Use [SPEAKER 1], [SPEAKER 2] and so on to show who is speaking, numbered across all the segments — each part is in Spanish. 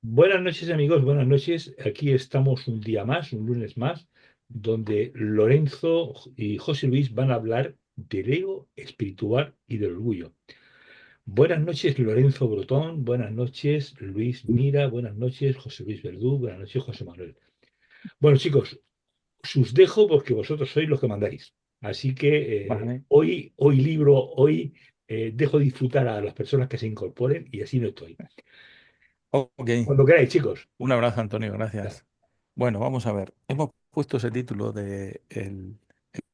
[SPEAKER 1] Buenas noches amigos, buenas noches. Aquí estamos un día más, un lunes más, donde Lorenzo y José Luis van a hablar del ego espiritual y del orgullo. Buenas noches Lorenzo Brotón, buenas noches Luis Mira, buenas noches José Luis Verdú, buenas noches José Manuel. Bueno chicos, os dejo porque vosotros sois los que mandáis. Así que
[SPEAKER 2] Vale.
[SPEAKER 1] hoy dejo disfrutar a las personas que se incorporen y así no estoy.
[SPEAKER 2] Ok.
[SPEAKER 1] Cuando queráis chicos.
[SPEAKER 2] Un abrazo, Antonio. Gracias. Bueno, vamos a ver. Hemos puesto ese título de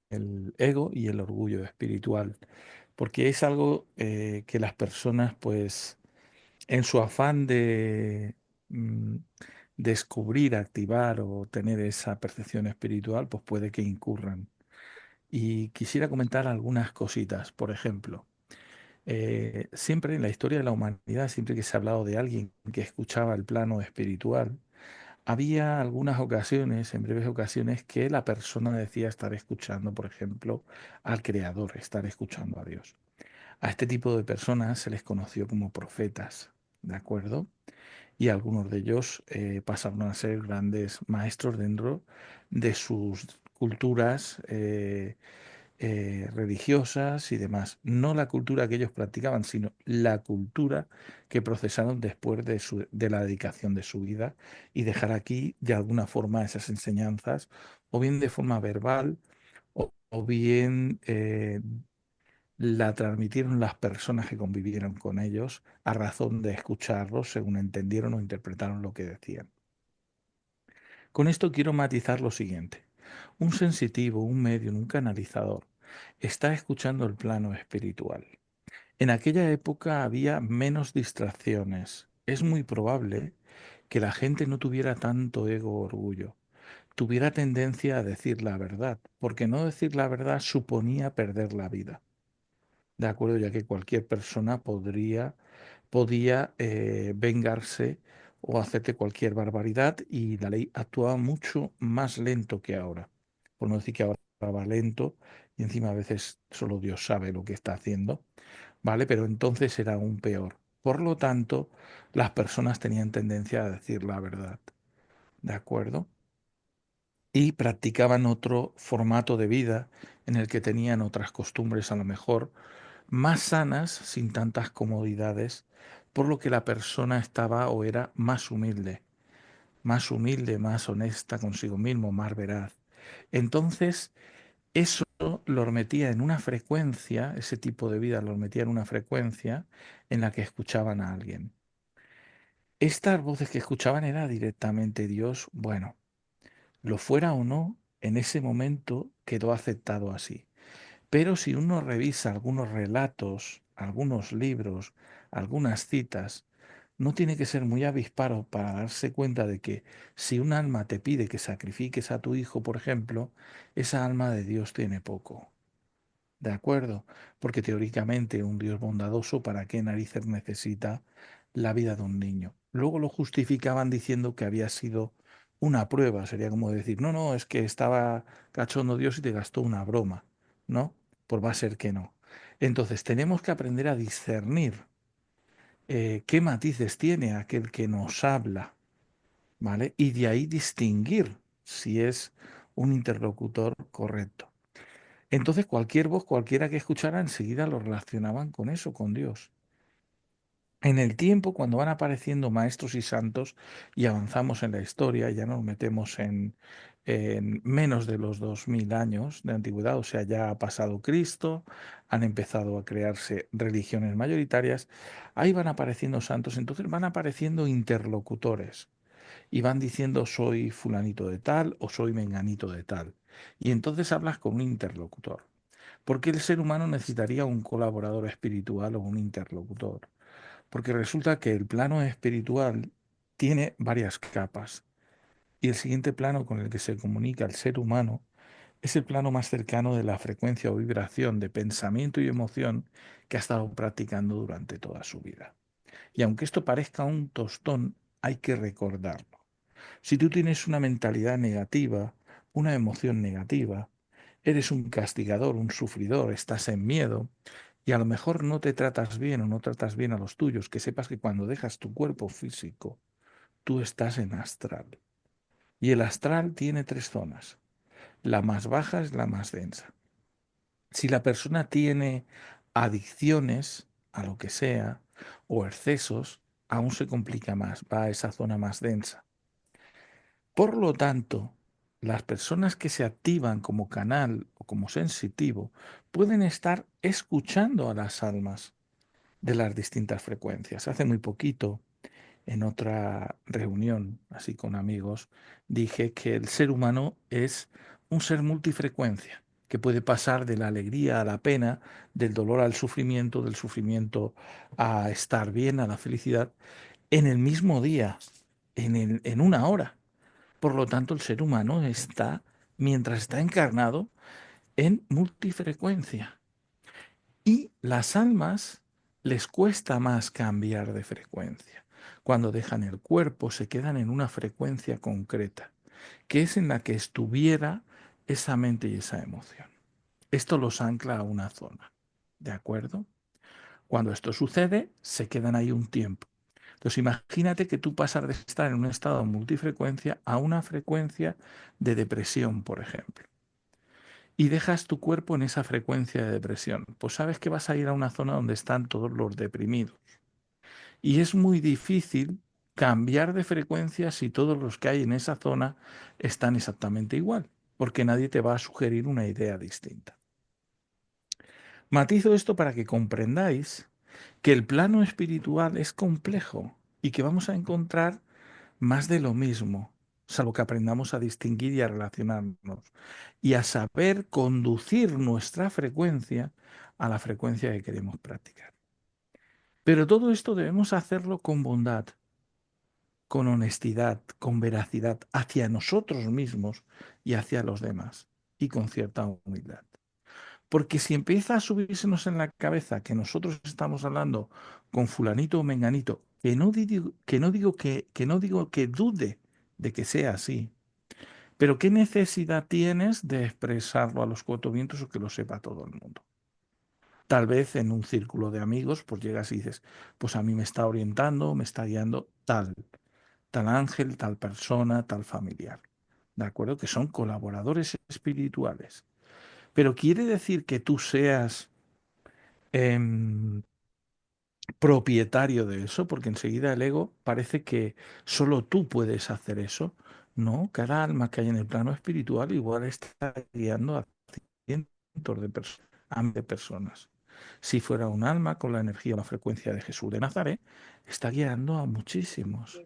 [SPEAKER 2] el ego y el orgullo espiritual, porque es algo que las personas, pues, en su afán de descubrir, activar o tener esa percepción espiritual, pues puede que incurran. Y quisiera comentar algunas cositas. Por ejemplo, siempre en la historia de la humanidad, siempre que se ha hablado de alguien que escuchaba el plano espiritual, había algunas ocasiones, en breves ocasiones, que la persona decía estar escuchando, por ejemplo, al Creador, estar escuchando a Dios. A este tipo de personas se les conoció como profetas, ¿de acuerdo? Y algunos de ellos pasaron a ser grandes maestros dentro de sus culturas religiosas y demás. No la cultura que ellos practicaban, sino la cultura que procesaron después de la dedicación de su vida y dejar aquí de alguna forma esas enseñanzas, o bien de forma verbal, o bien la transmitieron las personas que convivieron con ellos a razón de escucharlos según entendieron o interpretaron lo que decían. Con esto quiero matizar lo siguiente. Un sensitivo, un medium, un canalizador está escuchando el plano espiritual. En aquella época había menos distracciones. Es muy probable que la gente no tuviera tanto ego o orgullo, tuviera tendencia a decir la verdad, porque no decir la verdad suponía perder la vida. ¿De acuerdo? Ya que cualquier persona podía vengarse o hacerte cualquier barbaridad y la ley actuaba mucho más lento que ahora. Por no decir que ahora va lento y encima a veces solo Dios sabe lo que está haciendo, ¿vale? Pero entonces era aún peor. Por lo tanto, las personas tenían tendencia a decir la verdad, ¿de acuerdo? Y practicaban otro formato de vida en el que tenían otras costumbres a lo mejor más sanas, sin tantas comodidades, por lo que la persona estaba o era más humilde, más honesta consigo mismo, más veraz. Entonces, eso los metía en una frecuencia, ese tipo de vida los metía en una frecuencia en la que escuchaban a alguien. Estas voces que escuchaban era directamente Dios, bueno, lo fuera o no, en ese momento quedó aceptado así. Pero si uno revisa algunos relatos, algunos libros, algunas citas, no tiene que ser muy avisparo para darse cuenta de que si un alma te pide que sacrifiques a tu hijo, por ejemplo, esa alma de Dios tiene poco. ¿De acuerdo? Porque teóricamente un Dios bondadoso, ¿para qué narices necesita la vida de un niño? Luego lo justificaban diciendo que había sido una prueba. Sería como decir, no, no, es que estaba cachondo Dios y te gastó una broma. ¿No? Pues va a ser que no. Entonces tenemos que aprender a discernir qué matices tiene aquel que nos habla, ¿vale? Y de ahí distinguir si es un interlocutor correcto. Entonces cualquier voz, cualquiera que escuchara, enseguida lo relacionaban con eso, con Dios. En el tiempo, cuando van apareciendo maestros y santos y avanzamos en la historia, ya nos metemos en menos de los 2000 años de antigüedad, o sea, ya ha pasado Cristo, han empezado a crearse religiones mayoritarias, ahí van apareciendo santos, entonces van apareciendo interlocutores y van diciendo soy fulanito de tal o soy menganito de tal. Y entonces hablas con un interlocutor. ¿Por qué el ser humano necesitaría un colaborador espiritual o un interlocutor? Porque resulta que el plano espiritual tiene varias capas y el siguiente plano con el que se comunica el ser humano es el plano más cercano de la frecuencia o vibración de pensamiento y emoción que ha estado practicando durante toda su vida. Y aunque esto parezca un tostón, hay que recordarlo. Si tú tienes una mentalidad negativa, una emoción negativa, eres un castigador, un sufridor, estás en miedo y a lo mejor no te tratas bien o no tratas bien a los tuyos, que sepas que cuando dejas tu cuerpo físico, tú estás en astral. Y el astral tiene tres zonas. La más baja es la más densa. Si la persona tiene adicciones a lo que sea o excesos, aún se complica más, va a esa zona más densa. Por lo tanto, las personas que se activan como canal o como sensitivo pueden estar escuchando a las almas de las distintas frecuencias. Hace muy poquito, en otra reunión, así con amigos, dije que el ser humano es un ser multifrecuencia, que puede pasar de la alegría a la pena, del dolor al sufrimiento, del sufrimiento a estar bien, a la felicidad, en el mismo día, en una hora. Por lo tanto, el ser humano está, mientras está encarnado, en multifrecuencia. Y las almas les cuesta más cambiar de frecuencia. Cuando dejan el cuerpo se quedan en una frecuencia concreta, que es en la que estuviera esa mente y esa emoción. Esto los ancla a una zona. ¿De acuerdo? Cuando esto sucede, se quedan ahí un tiempo. Entonces imagínate que tú pasas de estar en un estado de multifrecuencia a una frecuencia de depresión, por ejemplo, y dejas tu cuerpo en esa frecuencia de depresión. Pues sabes que vas a ir a una zona donde están todos los deprimidos. Y es muy difícil cambiar de frecuencia si todos los que hay en esa zona están exactamente igual, porque nadie te va a sugerir una idea distinta. Matizo esto para que comprendáis que el plano espiritual es complejo y que vamos a encontrar más de lo mismo, salvo que aprendamos a distinguir y a relacionarnos y a saber conducir nuestra frecuencia a la frecuencia que queremos practicar. Pero todo esto debemos hacerlo con bondad, con honestidad, con veracidad hacia nosotros mismos y hacia los demás, y con cierta humildad. Porque si empieza a subírsenos en la cabeza que nosotros estamos hablando con fulanito o menganito, que no digo que dude de que sea así, pero ¿qué necesidad tienes de expresarlo a los cuatro vientos o que lo sepa todo el mundo? Tal vez en un círculo de amigos, pues llegas y dices, pues a mí me está orientando, me está guiando tal ángel, tal persona, tal familiar. ¿De acuerdo? Que son colaboradores espirituales. Pero quiere decir que tú seas em, propietario de eso, porque enseguida el ego parece que solo tú puedes hacer eso. No, cada alma que hay en el plano espiritual igual está guiando a cientos de personas. Si fuera un alma con la energía o la frecuencia de Jesús de Nazaret, está guiando a muchísimos.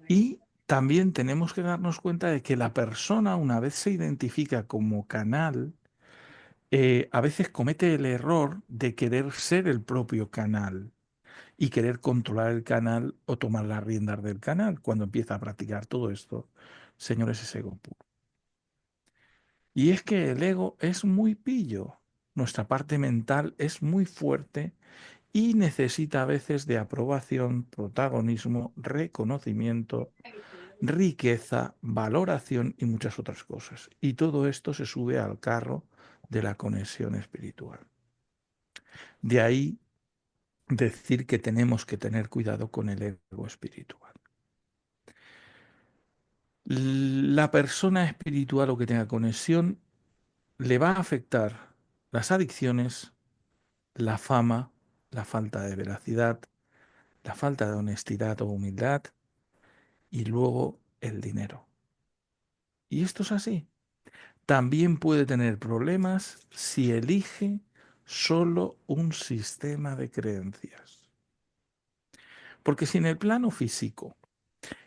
[SPEAKER 2] Y también tenemos que darnos cuenta de que la persona, una vez se identifica como canal, a veces comete el error de querer ser el propio canal y querer controlar el canal o tomar las riendas del canal cuando empieza a practicar todo esto. Señores, es ego puro. Y es que el ego es muy pillo. Nuestra parte mental es muy fuerte y necesita a veces de aprobación, protagonismo, reconocimiento, riqueza, valoración y muchas otras cosas. Y todo esto se sube al carro de la conexión espiritual. De ahí decir que tenemos que tener cuidado con el ego espiritual. La persona espiritual o que tenga conexión le va a afectar las adicciones, la fama, la falta de veracidad, la falta de honestidad o humildad y luego el dinero. Y esto es así. También puede tener problemas si elige solo un sistema de creencias. Porque si en el plano físico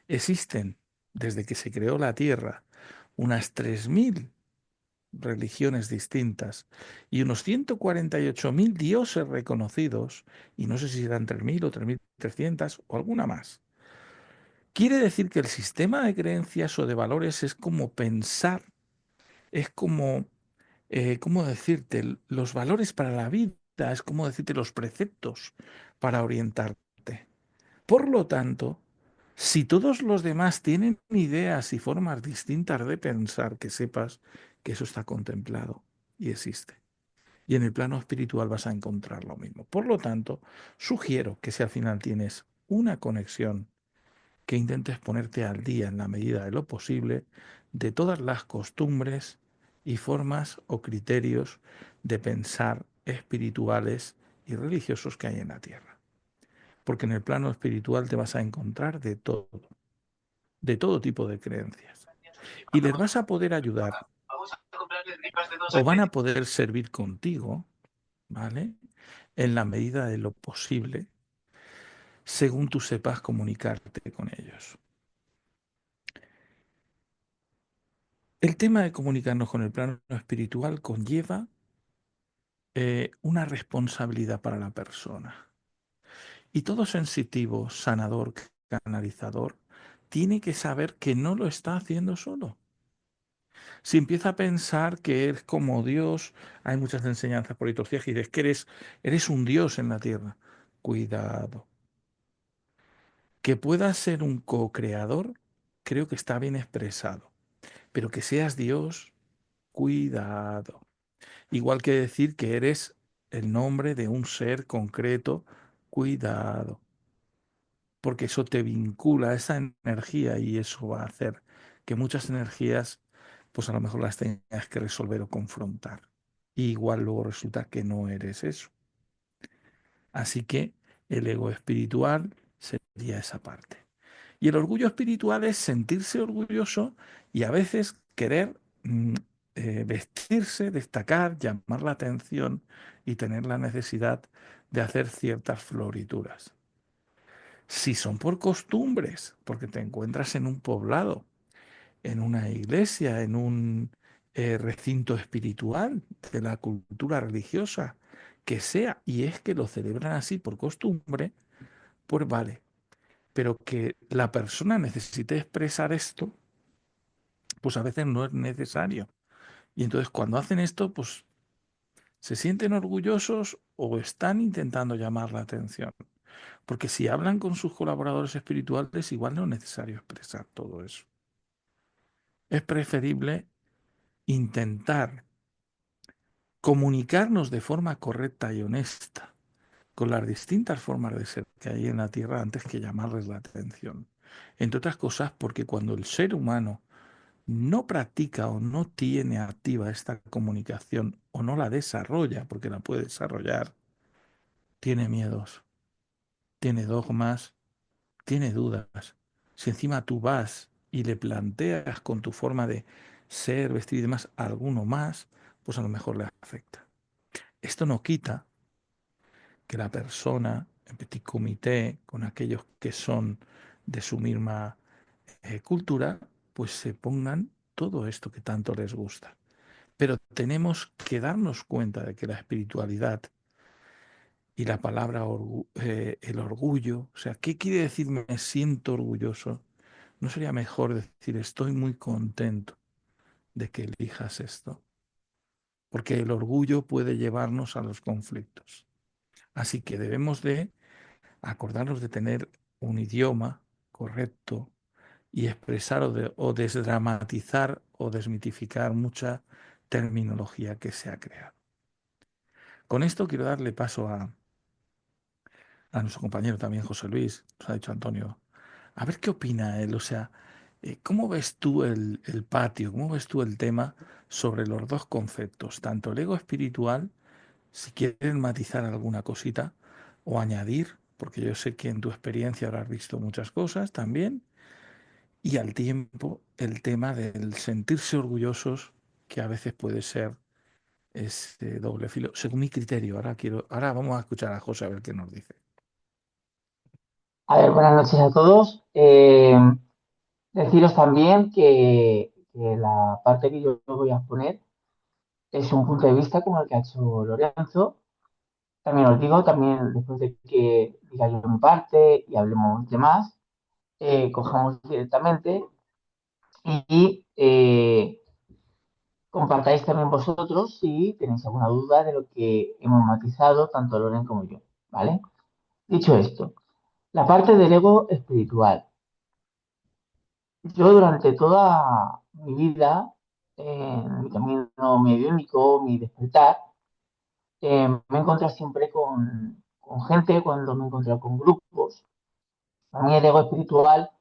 [SPEAKER 2] existen, desde que se creó la Tierra, unas 3.000 religiones distintas y unos 148.000 dioses reconocidos, y no sé si serán 3.000 o 3.300 o alguna más. Quiere decir que el sistema de creencias o de valores es como pensar, es como, ¿cómo decirte? Los valores para la vida, es como decirte los preceptos para orientarte. Por lo tanto, si todos los demás tienen ideas y formas distintas de pensar, que sepas que eso está contemplado y existe. Y en el plano espiritual vas a encontrar lo mismo. Por lo tanto, sugiero que si al final tienes una conexión que intentes ponerte al día en la medida de lo posible de todas las costumbres y formas o criterios de pensar espirituales y religiosos que hay en la tierra. Porque en el plano espiritual te vas a encontrar de todo tipo de creencias. Y les vas a poder ayudar o van a poder servir contigo, ¿vale? En la medida de lo posible, según tú sepas comunicarte con ellos. El tema de comunicarnos con el plano espiritual conlleva una responsabilidad para la persona. Y todo sensitivo, sanador, canalizador, tiene que saber que no lo está haciendo solo. Si empieza a pensar que es como Dios, hay muchas enseñanzas por ahí torcidas que dices que eres un Dios en la tierra. Cuidado. Que puedas ser un co-creador, creo que está bien expresado. Pero que seas Dios, cuidado. Igual que decir que eres el nombre de un ser concreto, cuidado. Porque eso te vincula a esa energía y eso va a hacer que muchas energías, pues a lo mejor las tengas que resolver o confrontar. Y igual luego resulta que no eres eso. Así que el ego espiritual sería esa parte. Y el orgullo espiritual es sentirse orgulloso y a veces querer vestirse, destacar, llamar la atención y tener la necesidad de hacer ciertas florituras. Si son por costumbres, porque te encuentras en un poblado, en una iglesia, en un recinto espiritual de la cultura religiosa, que sea, y es que lo celebran así por costumbre, pues vale. Pero que la persona necesite expresar esto, pues a veces no es necesario. Y entonces cuando hacen esto, pues se sienten orgullosos o están intentando llamar la atención. Porque si hablan con sus colaboradores espirituales, igual no es necesario expresar todo eso. Es preferible intentar comunicarnos de forma correcta y honesta con las distintas formas de ser que hay en la Tierra antes que llamarles la atención. Entre otras cosas, porque cuando el ser humano no practica o no tiene activa esta comunicación o no la desarrolla, porque la puede desarrollar, tiene miedos, tiene dogmas, tiene dudas. Si encima tú vas y le planteas con tu forma de ser, vestir y demás alguno más, pues a lo mejor le afecta. Esto no quita que la persona en petit comité, con aquellos que son de su misma cultura, pues se pongan todo esto que tanto les gusta. Pero tenemos que darnos cuenta de que la espiritualidad y la palabra el orgullo, o sea, ¿qué quiere decir me siento orgulloso? ¿No sería mejor decir estoy muy contento de que elijas esto? Porque el orgullo puede llevarnos a los conflictos. Así que debemos de acordarnos de tener un idioma correcto y expresar o desdramatizar o desmitificar mucha terminología que se ha creado. Con esto quiero darle paso a nuestro compañero también, José Luis, nos ha dicho Antonio, a ver qué opina él, o sea, ¿cómo ves tú el patio, cómo ves tú el tema sobre los dos conceptos, tanto el ego espiritual, si quieren matizar alguna cosita o añadir, porque yo sé que en tu experiencia habrás visto muchas cosas también, y al tiempo el tema del sentirse orgullosos, que a veces puede ser ese doble filo, según mi criterio. Ahora vamos a escuchar a José a ver qué nos dice.
[SPEAKER 3] A ver, buenas noches a todos. Deciros también que la parte que yo voy a exponer es un punto de vista como el que ha hecho Lorenzo. También os digo, también después de que diga yo mi parte y hablemos de más, cojamos directamente y compartáis también vosotros si tenéis alguna duda de lo que hemos matizado tanto Loren como yo, ¿vale? Dicho esto, la parte del ego espiritual. Yo durante toda mi vida, en mi camino mediúnico, mi despertar, me he encontrado siempre con gente cuando me he encontrado con grupos. A mí el ego espiritual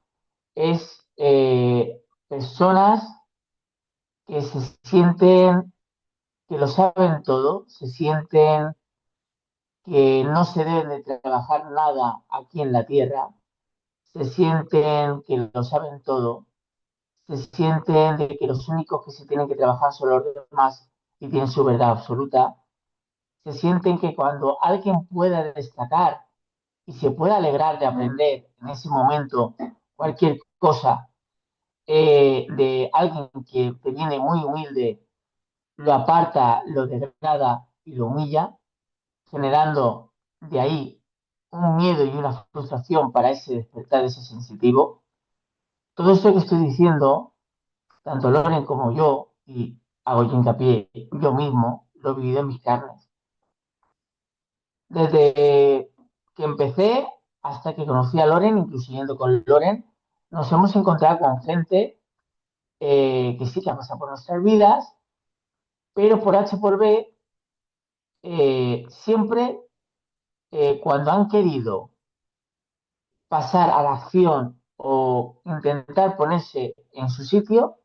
[SPEAKER 3] es personas que se sienten que lo saben todo, se sienten que no se deben de trabajar nada aquí en la tierra, se sienten que lo saben todo, se sienten de que los únicos que se tienen que trabajar son los demás y tienen su verdad absoluta, se sienten que cuando alguien pueda destacar y se pueda alegrar de aprender en ese momento cualquier cosa de alguien que viene muy humilde, lo aparta, lo degrada y lo humilla, generando de ahí un miedo y una frustración para ese despertar, ese sensitivo. Todo esto que estoy diciendo, tanto Loren como yo, y hago yo hincapié, yo mismo, lo he vivido en mis carnes. Desde que empecé hasta que conocí a Loren, incluso yendo con Loren, nos hemos encontrado con gente que sí que ha pasado por nuestras vidas, pero por H por B, siempre cuando han querido pasar a la acción o intentar ponerse en su sitio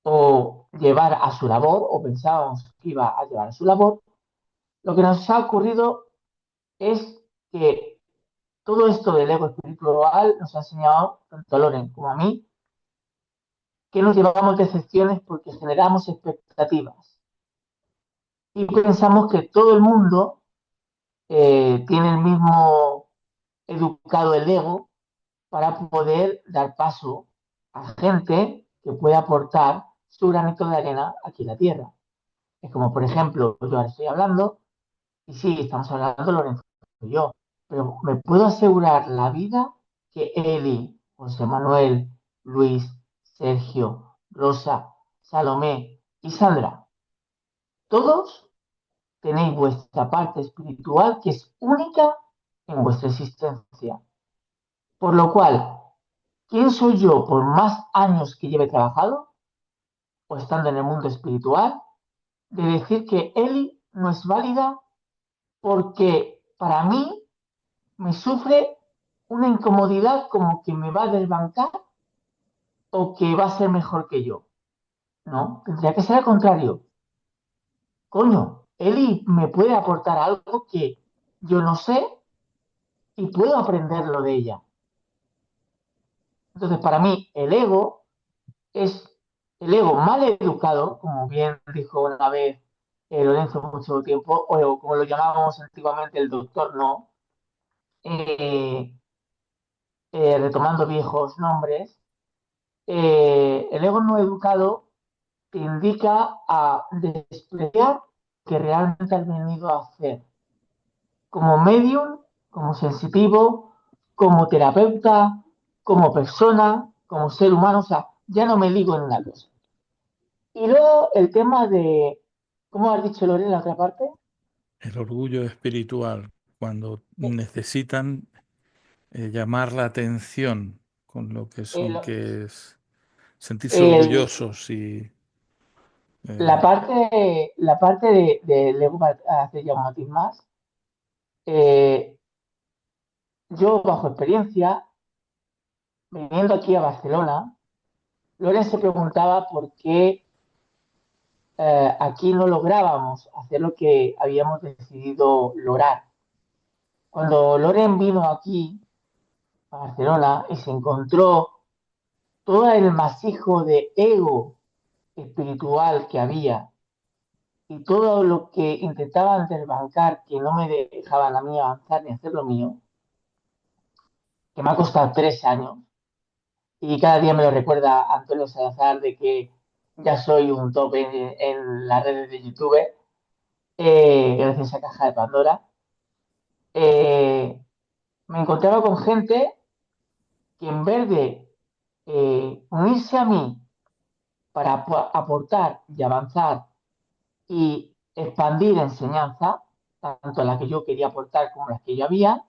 [SPEAKER 3] o llevar a su labor, o pensábamos que iba a llevar a su labor, lo que nos ha ocurrido es que todo esto del ego espiritual nos ha enseñado, tanto a Loren como a mí, que nos llevamos decepciones porque generamos expectativas y pensamos que todo el mundo tiene el mismo educado el ego para poder dar paso a gente que pueda aportar su granito de arena aquí en la Tierra. Es como, por ejemplo, yo ahora estoy hablando, y sí, estamos hablando Lorenzo y yo, pero me puedo asegurar la vida que Eli, José Manuel, Luis, Sergio, Rosa, Salomé y Sandra, todos tenéis vuestra parte espiritual que es única en vuestra existencia. Por lo cual, ¿quién soy yo por más años que lleve trabajado o estando en el mundo espiritual de decir que Eli no es válida porque para mí me sufre una incomodidad como que me va a desbancar o que va a ser mejor que yo? No, tendría que ser al contrario. Coño, Eli me puede aportar algo que yo no sé y puedo aprenderlo de ella. Entonces, para mí, es el ego mal educado, como bien dijo una vez Lorenzo mucho tiempo, o como lo llamábamos antiguamente el doctor no, eh, retomando viejos nombres, el ego no educado te indica a despreciar que realmente has venido a hacer como medium, como sensitivo, como terapeuta, como persona, como ser humano, o sea, ya no me digo en una cosa. Y luego el tema de, ¿cómo has dicho Lorena la otra parte?
[SPEAKER 2] El orgullo espiritual, cuando necesitan llamar la atención con lo que son,
[SPEAKER 3] El,
[SPEAKER 2] que es sentirse
[SPEAKER 3] el,
[SPEAKER 2] orgullosos y eh,
[SPEAKER 3] la parte de Lego, para hacer ya un matiz más, eh, yo bajo experiencia, viniendo aquí a Barcelona, Loren se preguntaba por qué aquí no lográbamos hacer lo que habíamos decidido lograr. Cuando Loren vino aquí a Barcelona y se encontró todo el masijo de ego espiritual que había y todo lo que intentaban desbancar que no me dejaban a mí avanzar ni hacer lo mío, que me ha costado 3 años, y cada día me lo recuerda Antonio Salazar de que ya soy un top en las redes de YouTube, gracias a Caja de Pandora. Me encontraba con gente que en vez de unirse a mí para aportar y avanzar y expandir enseñanza, tanto la que yo quería aportar como las que yo había,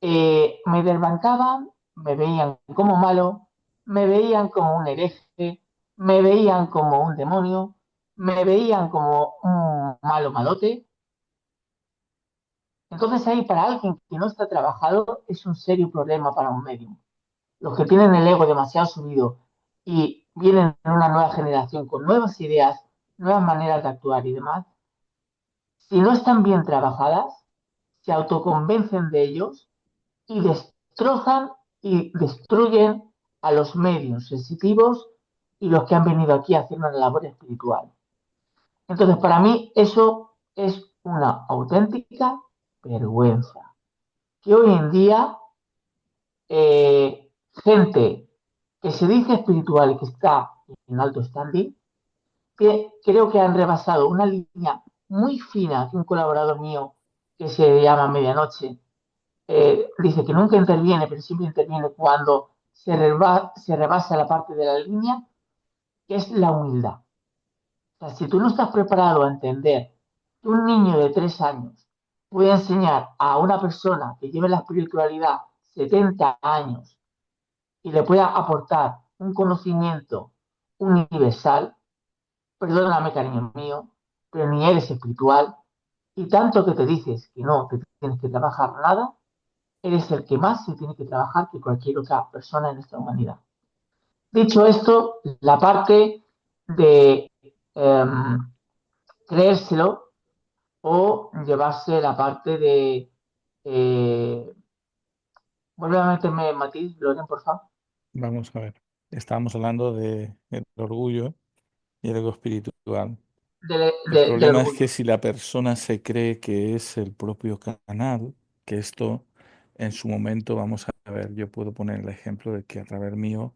[SPEAKER 3] me desbancaban, me veían como malo, me veían como un hereje, me veían como un demonio, me veían como un malo malote. Entonces ahí para alguien que no está trabajado es un serio problema para un médium. los que tienen el ego demasiado subido y vienen en una nueva generación con nuevas ideas, nuevas maneras de actuar y demás, si no están bien trabajadas, se autoconvencen de ellos y destrozan y destruyen a los medios sensitivos y los que han venido aquí a hacer una labor espiritual. Entonces, para mí eso es una auténtica vergüenza. Que hoy en día gente que se dice espiritual y que está en alto standing, que creo que han rebasado una línea muy fina que un colaborador mío que se llama Medianoche dice que nunca interviene, pero siempre interviene cuando se rebasa la parte de la línea, que es la humildad. O sea, si tú no estás preparado a entender que un niño de 3 años puede enseñar a una persona que lleve la espiritualidad 70 años y le pueda aportar un conocimiento universal, perdóname, cariño mío, pero ni eres espiritual, y tanto que te dices que no te tienes que trabajar nada, eres el que más se tiene que trabajar que cualquier otra persona en esta humanidad. Dicho esto, la parte de creérselo o llevarse la parte de... vuelve a meterme matiz, Loren, por favor.
[SPEAKER 2] Vamos a ver. Estábamos hablando de el orgullo y el ego espiritual. El
[SPEAKER 3] Del
[SPEAKER 2] problema es que
[SPEAKER 3] orgullo.
[SPEAKER 2] si la persona se cree que es el propio canal, que esto en su momento, vamos a ver, yo puedo poner el ejemplo de que a través mío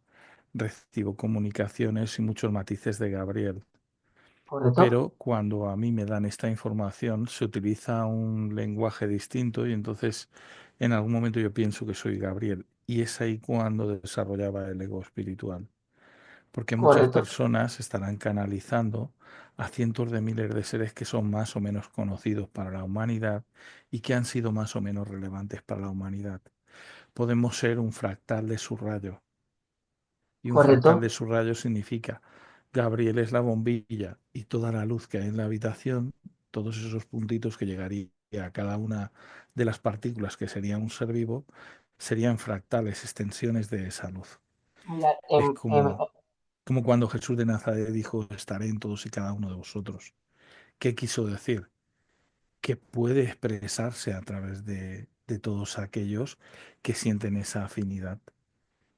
[SPEAKER 2] recibo comunicaciones y muchos matices de Gabriel.
[SPEAKER 3] ¿Correcto?
[SPEAKER 2] Pero cuando a mí me dan esta información, se utiliza un lenguaje distinto y entonces en algún momento yo pienso que soy Gabriel. Y es ahí cuando desarrollaba el ego espiritual. Porque muchas
[SPEAKER 3] Correcto.
[SPEAKER 2] personas estarán canalizando a cientos de miles de seres que son más o menos conocidos para la humanidad y que han sido más o menos relevantes para la humanidad. Podemos ser un fractal de su rayo. Y un fractal de
[SPEAKER 3] Correcto.
[SPEAKER 2] su rayo significa Gabriel es la bombilla y toda la luz que hay en la habitación, todos esos puntitos que llegaría a cada una de las partículas que sería un ser vivo, serían fractales, extensiones de esa luz.
[SPEAKER 3] Mira,
[SPEAKER 2] Es como cuando Jesús de Nazaret dijo, estaré en todos y cada uno de vosotros. ¿Qué quiso decir? Que puede expresarse a través de todos aquellos que sienten esa afinidad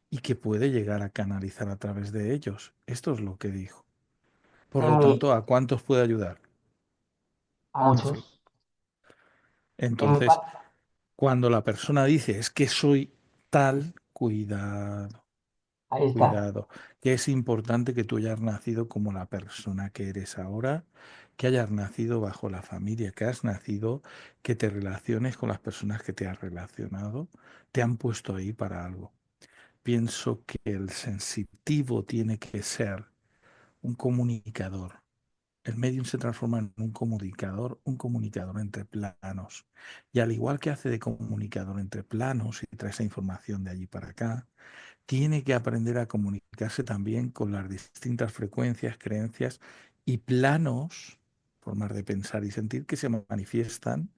[SPEAKER 2] y que puede llegar a canalizar a través de ellos. Esto es lo que dijo. Por
[SPEAKER 3] en
[SPEAKER 2] lo
[SPEAKER 3] mi,
[SPEAKER 2] tanto, ¿a cuántos puede ayudar?
[SPEAKER 3] a
[SPEAKER 2] No sé.
[SPEAKER 3] muchos. En mi
[SPEAKER 2] Entonces,
[SPEAKER 3] parte,
[SPEAKER 2] cuando la persona dice es que soy tal, cuidado,
[SPEAKER 3] ahí está.
[SPEAKER 2] cuidado, que es importante que tú hayas nacido como la persona que eres ahora, que hayas nacido bajo la familia que has nacido, que te relaciones con las personas que te has relacionado, te han puesto ahí para algo. Pienso que el sensitivo tiene que ser un comunicador. El medium se transforma en un comunicador entre planos. Y al igual que hace de comunicador entre planos y trae esa información de allí para acá, tiene que aprender a comunicarse también con las distintas frecuencias, creencias y planos, formas de pensar y sentir que se manifiestan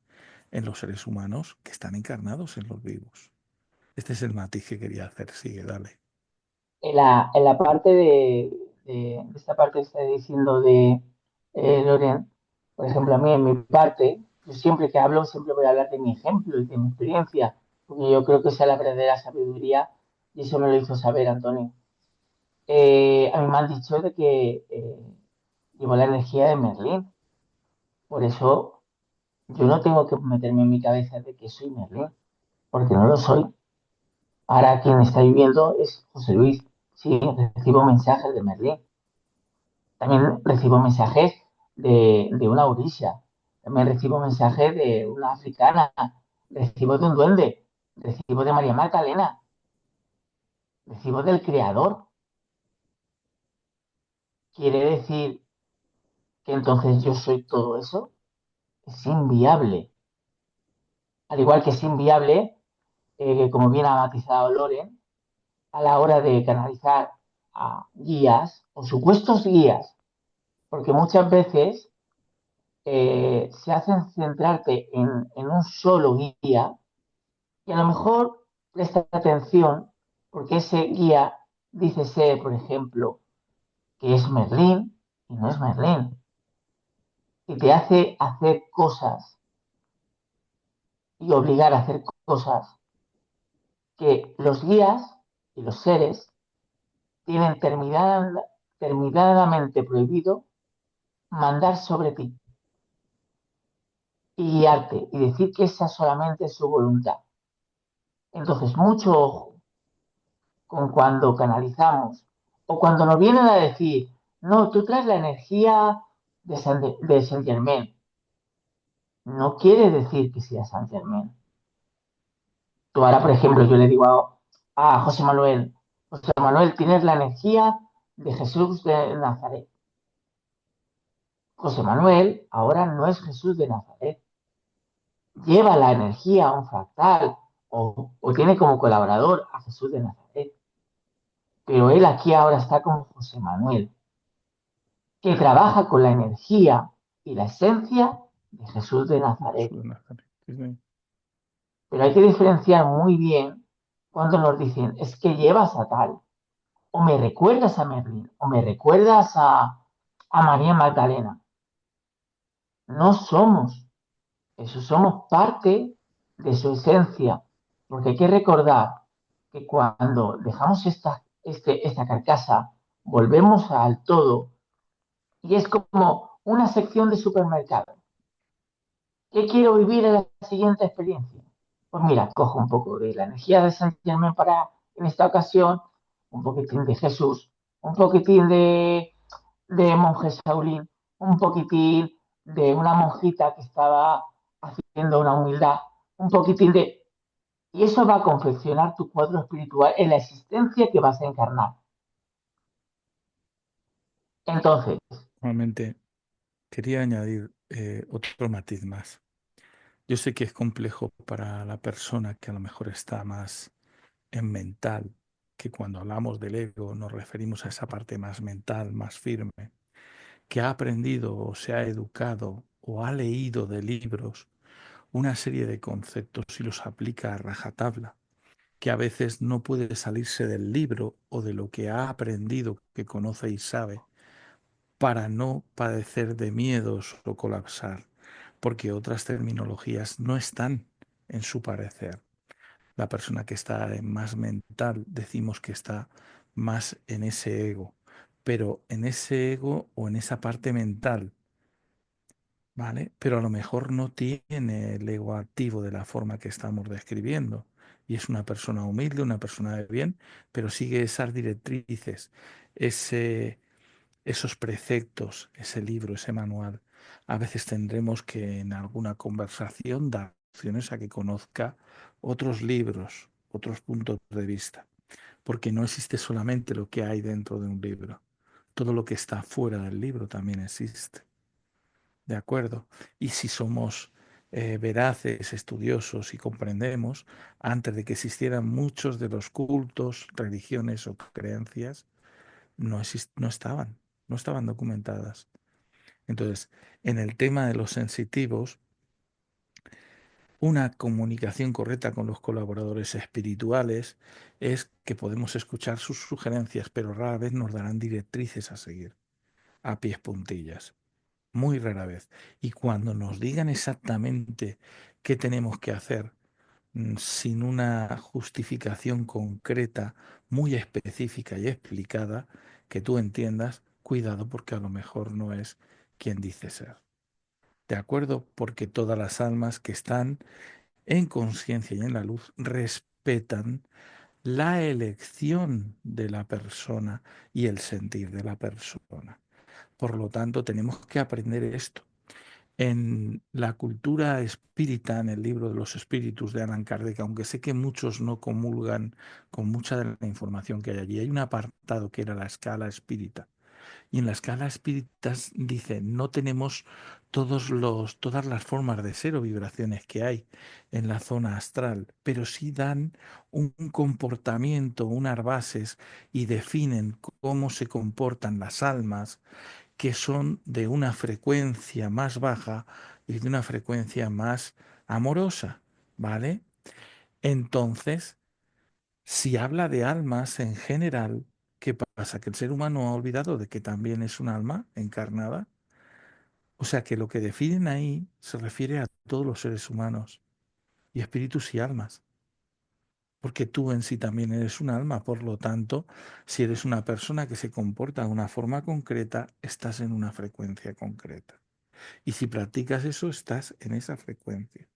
[SPEAKER 2] en los seres humanos que están encarnados en los vivos. Este es el matiz que quería hacer. Sigue, dale.
[SPEAKER 3] En la parte de esta parte que está diciendo de Loren, por ejemplo, a mí en mi parte, yo siempre que hablo, siempre voy a hablar de mi ejemplo y de mi experiencia, porque yo creo que esa es la verdadera sabiduría y eso me lo hizo saber Antonio. A mí me han dicho de que llevo la energía de Merlín, por eso yo no tengo que meterme en mi cabeza de que soy Merlín, porque no lo soy. Ahora quien está viviendo es José Luis. Sí, recibo mensajes de Merlín. También recibo mensajes de una orilla. También recibo mensajes de una africana. Recibo de un duende. Recibo de María Magdalena. Recibo del Creador. ¿Quiere decir que entonces yo soy todo eso? Es inviable. Al igual que es inviable, como bien ha matizado Loren, a la hora de canalizar a guías o supuestos guías, porque muchas veces se hacen centrarte en un solo guía y a lo mejor presta atención Porque ese guía dice ser, por ejemplo, que es Merlín y no es Merlín, que te hace hacer cosas y obligar a hacer cosas que los guías y los seres tienen terminadamente prohibido mandar sobre ti y guiarte y decir que esa solamente es su voluntad. Entonces, mucho ojo con cuando canalizamos o cuando nos vienen a decir, no, tú traes la energía de Saint Germain. No quiere decir que sea Saint Germain. Tú ahora, por ejemplo, yo le digo a José Manuel, tienes la energía de Jesús de Nazaret. José Manuel ahora no es Jesús de Nazaret. Lleva la energía a un fractal o tiene como colaborador a Jesús de Nazaret. Pero él aquí ahora está con José Manuel, que trabaja con la energía y la esencia de Jesús de Nazaret.
[SPEAKER 2] Jesús de Nazaret. Sí, sí.
[SPEAKER 3] Pero hay que diferenciar muy bien cuando nos dicen, es que llevas a tal, o me recuerdas a Merlín, o me recuerdas a María Magdalena. No somos eso, somos parte de su esencia, porque hay que recordar que cuando dejamos esta carcasa, volvemos al todo y es como una sección de supermercado. ¿Qué quiero vivir en la siguiente experiencia? Pues mira, cojo un poco de la energía de San Germán para, en esta ocasión, un poquitín de Jesús, un poquitín de monje Shaolin, un poquitín de una monjita que estaba haciendo una humildad, un poquitín de... Y eso va a confeccionar tu cuadro espiritual en la existencia que vas a encarnar. Entonces,
[SPEAKER 2] Normalmente quería añadir otro matiz más. Yo sé que es complejo para la persona que a lo mejor está más en mental, que cuando hablamos del ego nos referimos a esa parte más mental, más firme, que ha aprendido o se ha educado o ha leído de libros una serie de conceptos y los aplica a rajatabla, que a veces no puede salirse del libro o de lo que ha aprendido, que conoce y sabe, para no padecer de miedos o colapsar, porque otras terminologías no están en su parecer. La persona que está en más mental decimos que está más en ese ego, pero en ese ego o en esa parte mental, ¿vale? Pero a lo mejor no tiene el ego activo de la forma que estamos describiendo. Y es una persona humilde, una persona de bien, pero sigue esas directrices, ese, esos preceptos, ese libro, ese manual. A veces tendremos que en alguna conversación dar opciones a que conozca otros libros, otros puntos de vista, porque no existe solamente lo que hay dentro de un libro. Todo lo que está fuera del libro también existe. ¿De acuerdo? Y si somos veraces, estudiosos y comprendemos, antes de que existieran muchos de los cultos, religiones o creencias, no estaban, no estaban documentadas. Entonces, en el tema de los sensitivos, una comunicación correcta con los colaboradores espirituales es que podemos escuchar sus sugerencias, pero rara vez nos darán directrices a seguir, a pies puntillas. Muy rara vez. Y cuando nos digan exactamente qué tenemos que hacer, sin una justificación concreta, muy específica y explicada, que tú entiendas, cuidado porque a lo mejor no es quien dice ser. ¿De acuerdo? Porque todas las almas que están en conciencia y en la luz respetan la elección de la persona y el sentir de la persona. Por lo tanto, tenemos que aprender esto. En la cultura espírita, en el libro de los espíritus de Allan Kardec, aunque sé que muchos no comulgan con mucha de la información que hay allí, hay un apartado que era la escala espírita. Y en la escala espíritas dice, no tenemos todas las formas de ser o vibraciones que hay en la zona astral, pero sí dan un comportamiento, unas bases y definen cómo se comportan las almas que son de una frecuencia más baja y de una frecuencia más amorosa, ¿vale? Entonces, Si habla de almas en general, ¿qué pasa? Que el ser humano ha olvidado de que también es un alma encarnada. O sea que lo que definen ahí se refiere a todos los seres humanos y espíritus y almas. Porque tú en sí también eres un alma, por lo tanto, si eres una persona que se comporta de una forma concreta, estás en una frecuencia concreta. Y si practicas eso, estás en esa frecuencia.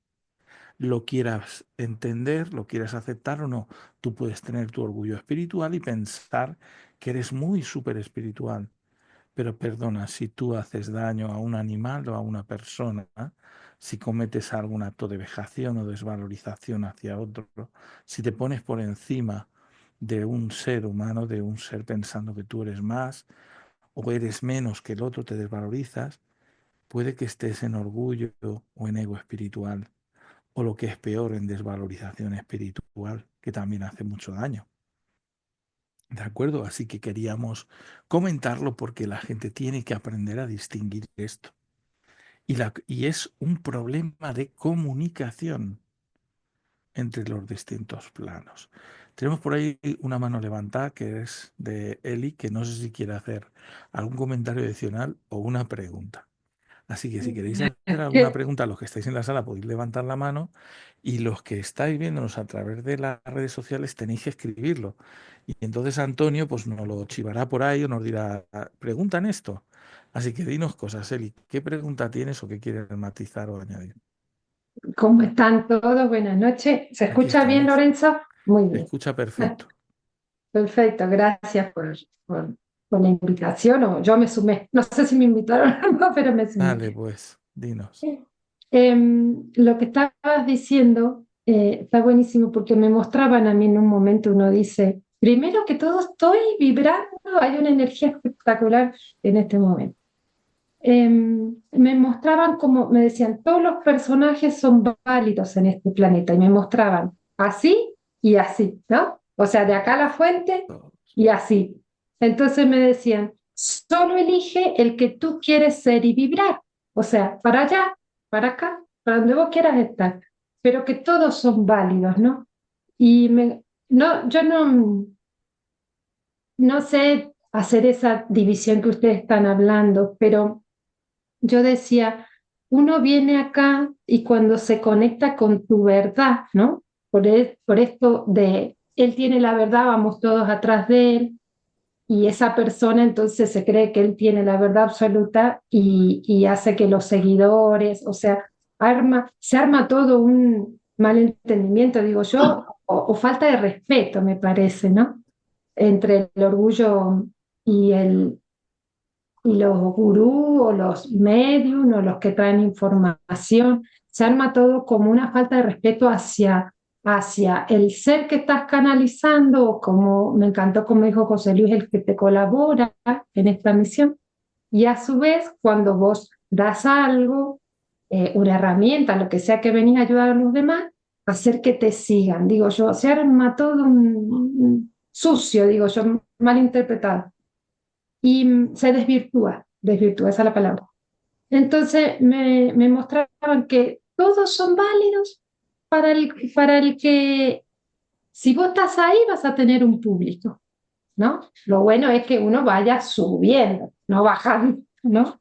[SPEAKER 2] Lo quieras entender, lo quieras aceptar o no, tú puedes tener tu orgullo espiritual y pensar que eres muy súper espiritual. Pero perdona, si tú haces daño a un animal o a una persona, si cometes algún acto de vejación o desvalorización hacia otro, si te pones por encima de un ser humano, de un ser pensando que tú eres más o eres menos que el otro, te desvalorizas, puede que estés en orgullo o en ego espiritual, o lo que es peor, en desvalorización espiritual, que también hace mucho daño. ¿De acuerdo? Así que queríamos comentarlo porque la gente tiene que aprender a distinguir esto. Y es un problema de comunicación entre los distintos planos. Tenemos por ahí una mano levantada que es de Eli, que no sé si quiere hacer algún comentario adicional o una pregunta. Así que si queréis hacer alguna pregunta, los que estáis en la sala podéis levantar la mano y los que estáis viéndonos a través de las redes sociales tenéis que escribirlo. Y entonces Antonio pues nos lo chivará por ahí o nos dirá, preguntan esto. Así que dinos cosas, Eli, ¿qué pregunta tienes o qué quieres matizar o añadir?
[SPEAKER 4] ¿Cómo están todos? Buenas noches. ¿Se
[SPEAKER 2] Aquí
[SPEAKER 4] escucha bien,
[SPEAKER 2] estamos.
[SPEAKER 4] Lorenzo? Muy
[SPEAKER 2] Se
[SPEAKER 4] bien.
[SPEAKER 2] escucha perfecto.
[SPEAKER 4] Perfecto, gracias por la invitación. O yo me sumé. No sé si me invitaron o no, pero me sumé.
[SPEAKER 2] Dale, pues, dinos.
[SPEAKER 4] Lo que estabas diciendo está buenísimo porque me mostraban a mí en un momento, uno dice, primero que todo estoy vibrando, hay una energía espectacular en este momento. Me mostraban como, me decían, todos los personajes son válidos en este planeta y me mostraban así y así, ¿no? O sea, de acá a la fuente y así. Entonces me decían, solo elige el que tú quieres ser y vibrar. O sea, para allá, para acá, para donde vos quieras estar, pero que todos son válidos, ¿no? Y no, yo no sé hacer esa división que ustedes están hablando, pero yo decía, uno viene acá y cuando se conecta con tu verdad, ¿no? Por esto de, él tiene la verdad, vamos todos atrás de él, y esa persona entonces se cree que él tiene la verdad absoluta y hace que los seguidores, o sea, se arma todo un malentendimiento, digo yo, o falta de respeto, me parece, ¿no? Entre el orgullo y y los gurús o los medium o los que traen información, se arma todo como una falta de respeto hacia el ser que estás canalizando, o como me encantó como dijo José Luis, el que te colabora en esta misión. Y a su vez, cuando vos das algo, una herramienta, lo que sea que venís a ayudar a los demás, hacer que te sigan. Digo yo, se arma todo un sucio, digo yo, mal interpretado y se desvirtúa, esa es la palabra. Entonces me mostraban que todos son válidos para el que, si vos estás ahí, vas a tener un público, ¿no? Lo bueno es que uno vaya subiendo, no bajando, ¿no?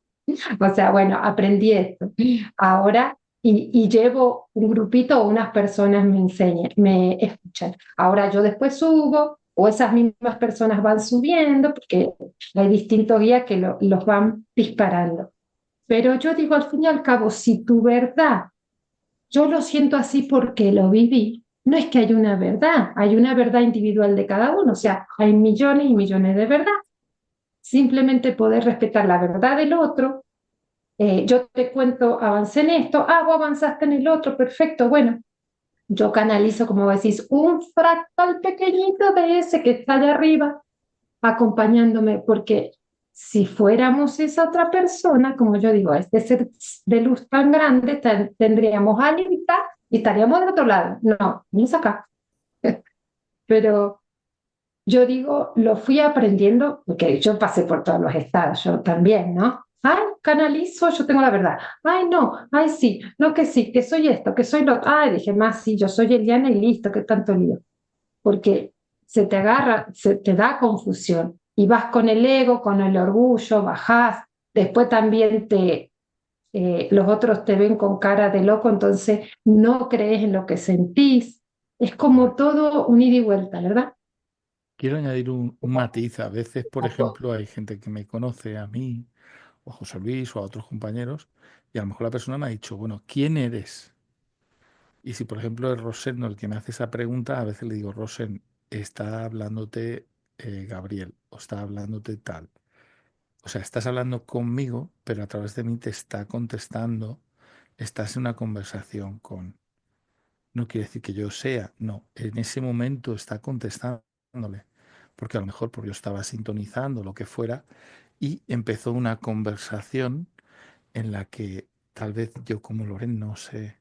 [SPEAKER 4] O sea, bueno, aprendí esto. Ahora, y llevo un grupito o unas personas me enseñan, me escuchan. Ahora yo después subo, o esas mismas personas van subiendo, porque hay distintos guías que los van disparando. Pero yo digo, al fin y al cabo, si tu verdad, yo lo siento así porque lo viví, no es que haya una verdad, hay una verdad individual de cada uno, o sea, hay millones y millones de verdad. Simplemente poder respetar la verdad del otro. Yo te cuento, avancé en esto, vos avanzaste en el otro, perfecto, bueno, yo canalizo, como decís, un fractal pequeñito de ese que está allá arriba, acompañándome, porque si fuéramos esa otra persona, como yo digo, este ser de luz tan grande, tendríamos alita y estaríamos del otro lado. No, no es acá. Pero yo digo, lo fui aprendiendo, porque yo pasé por todos los estados, yo también, ¿no? Ay, canalizo, yo tengo la verdad. Ay, no, ay, sí, que soy esto, que soy lo. Ay, dije, más sí, yo soy Eliana y listo, que tanto lío. Porque se te agarra, se te da confusión. Y vas con el ego, con el orgullo, bajás, después también los otros te ven con cara de loco, entonces no crees en lo que sentís. Es como todo un ida y vuelta, ¿verdad?
[SPEAKER 2] Quiero añadir un matiz. A veces, por
[SPEAKER 3] Exacto.
[SPEAKER 2] ejemplo, hay gente que me conoce a mí, o a José Luis, o a otros compañeros, y a lo mejor la persona me ha dicho, bueno, ¿quién eres? Y si, por ejemplo, es Rosen el que me hace esa pregunta, a veces le digo, Rosen, está hablándote Gabriel, o está hablándote tal. O sea, estás hablando conmigo, pero a través de mí te está contestando, estás en una conversación con... No quiere decir que yo sea, no, en ese momento está contestándole, porque a lo mejor porque yo estaba sintonizando, lo que fuera, y empezó una conversación en la que tal vez yo como Loren no sé,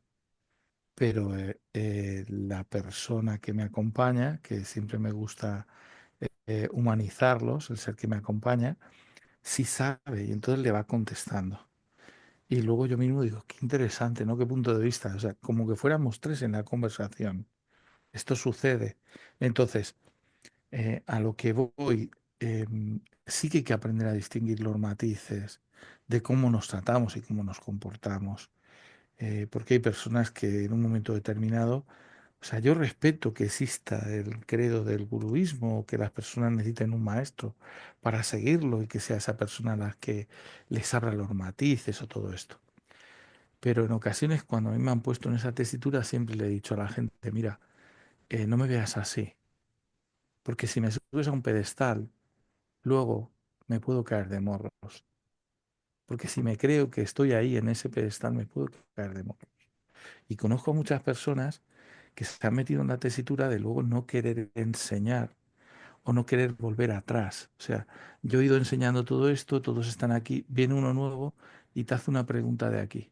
[SPEAKER 2] pero la persona que me acompaña, que siempre me gusta humanizarlos, el ser que me acompaña, sí sabe y entonces le va contestando. Y luego yo mismo digo, qué interesante, ¿no? Qué punto de vista. O sea, como que fuéramos tres en la conversación. Esto sucede. Entonces, a lo que voy, sí que hay que aprender a distinguir los matices de cómo nos tratamos y cómo nos comportamos. Porque hay personas que en un momento determinado, o sea, yo respeto que exista el credo del guruismo, que las personas necesiten un maestro para seguirlo y que sea esa persona la que les abra los matices o todo esto. Pero en ocasiones cuando a mí me han puesto en esa tesitura, siempre le he dicho a la gente, mira, no me veas así, porque si me subes a un pedestal, luego me puedo caer de morros. Porque si me creo que estoy ahí en ese pedestal, me puedo caer de morros. Y conozco a muchas personas que se han metido en la tesitura de luego no querer enseñar o no querer volver atrás. O sea, yo he ido enseñando todo esto, todos están aquí, viene uno nuevo y te hace una pregunta de aquí.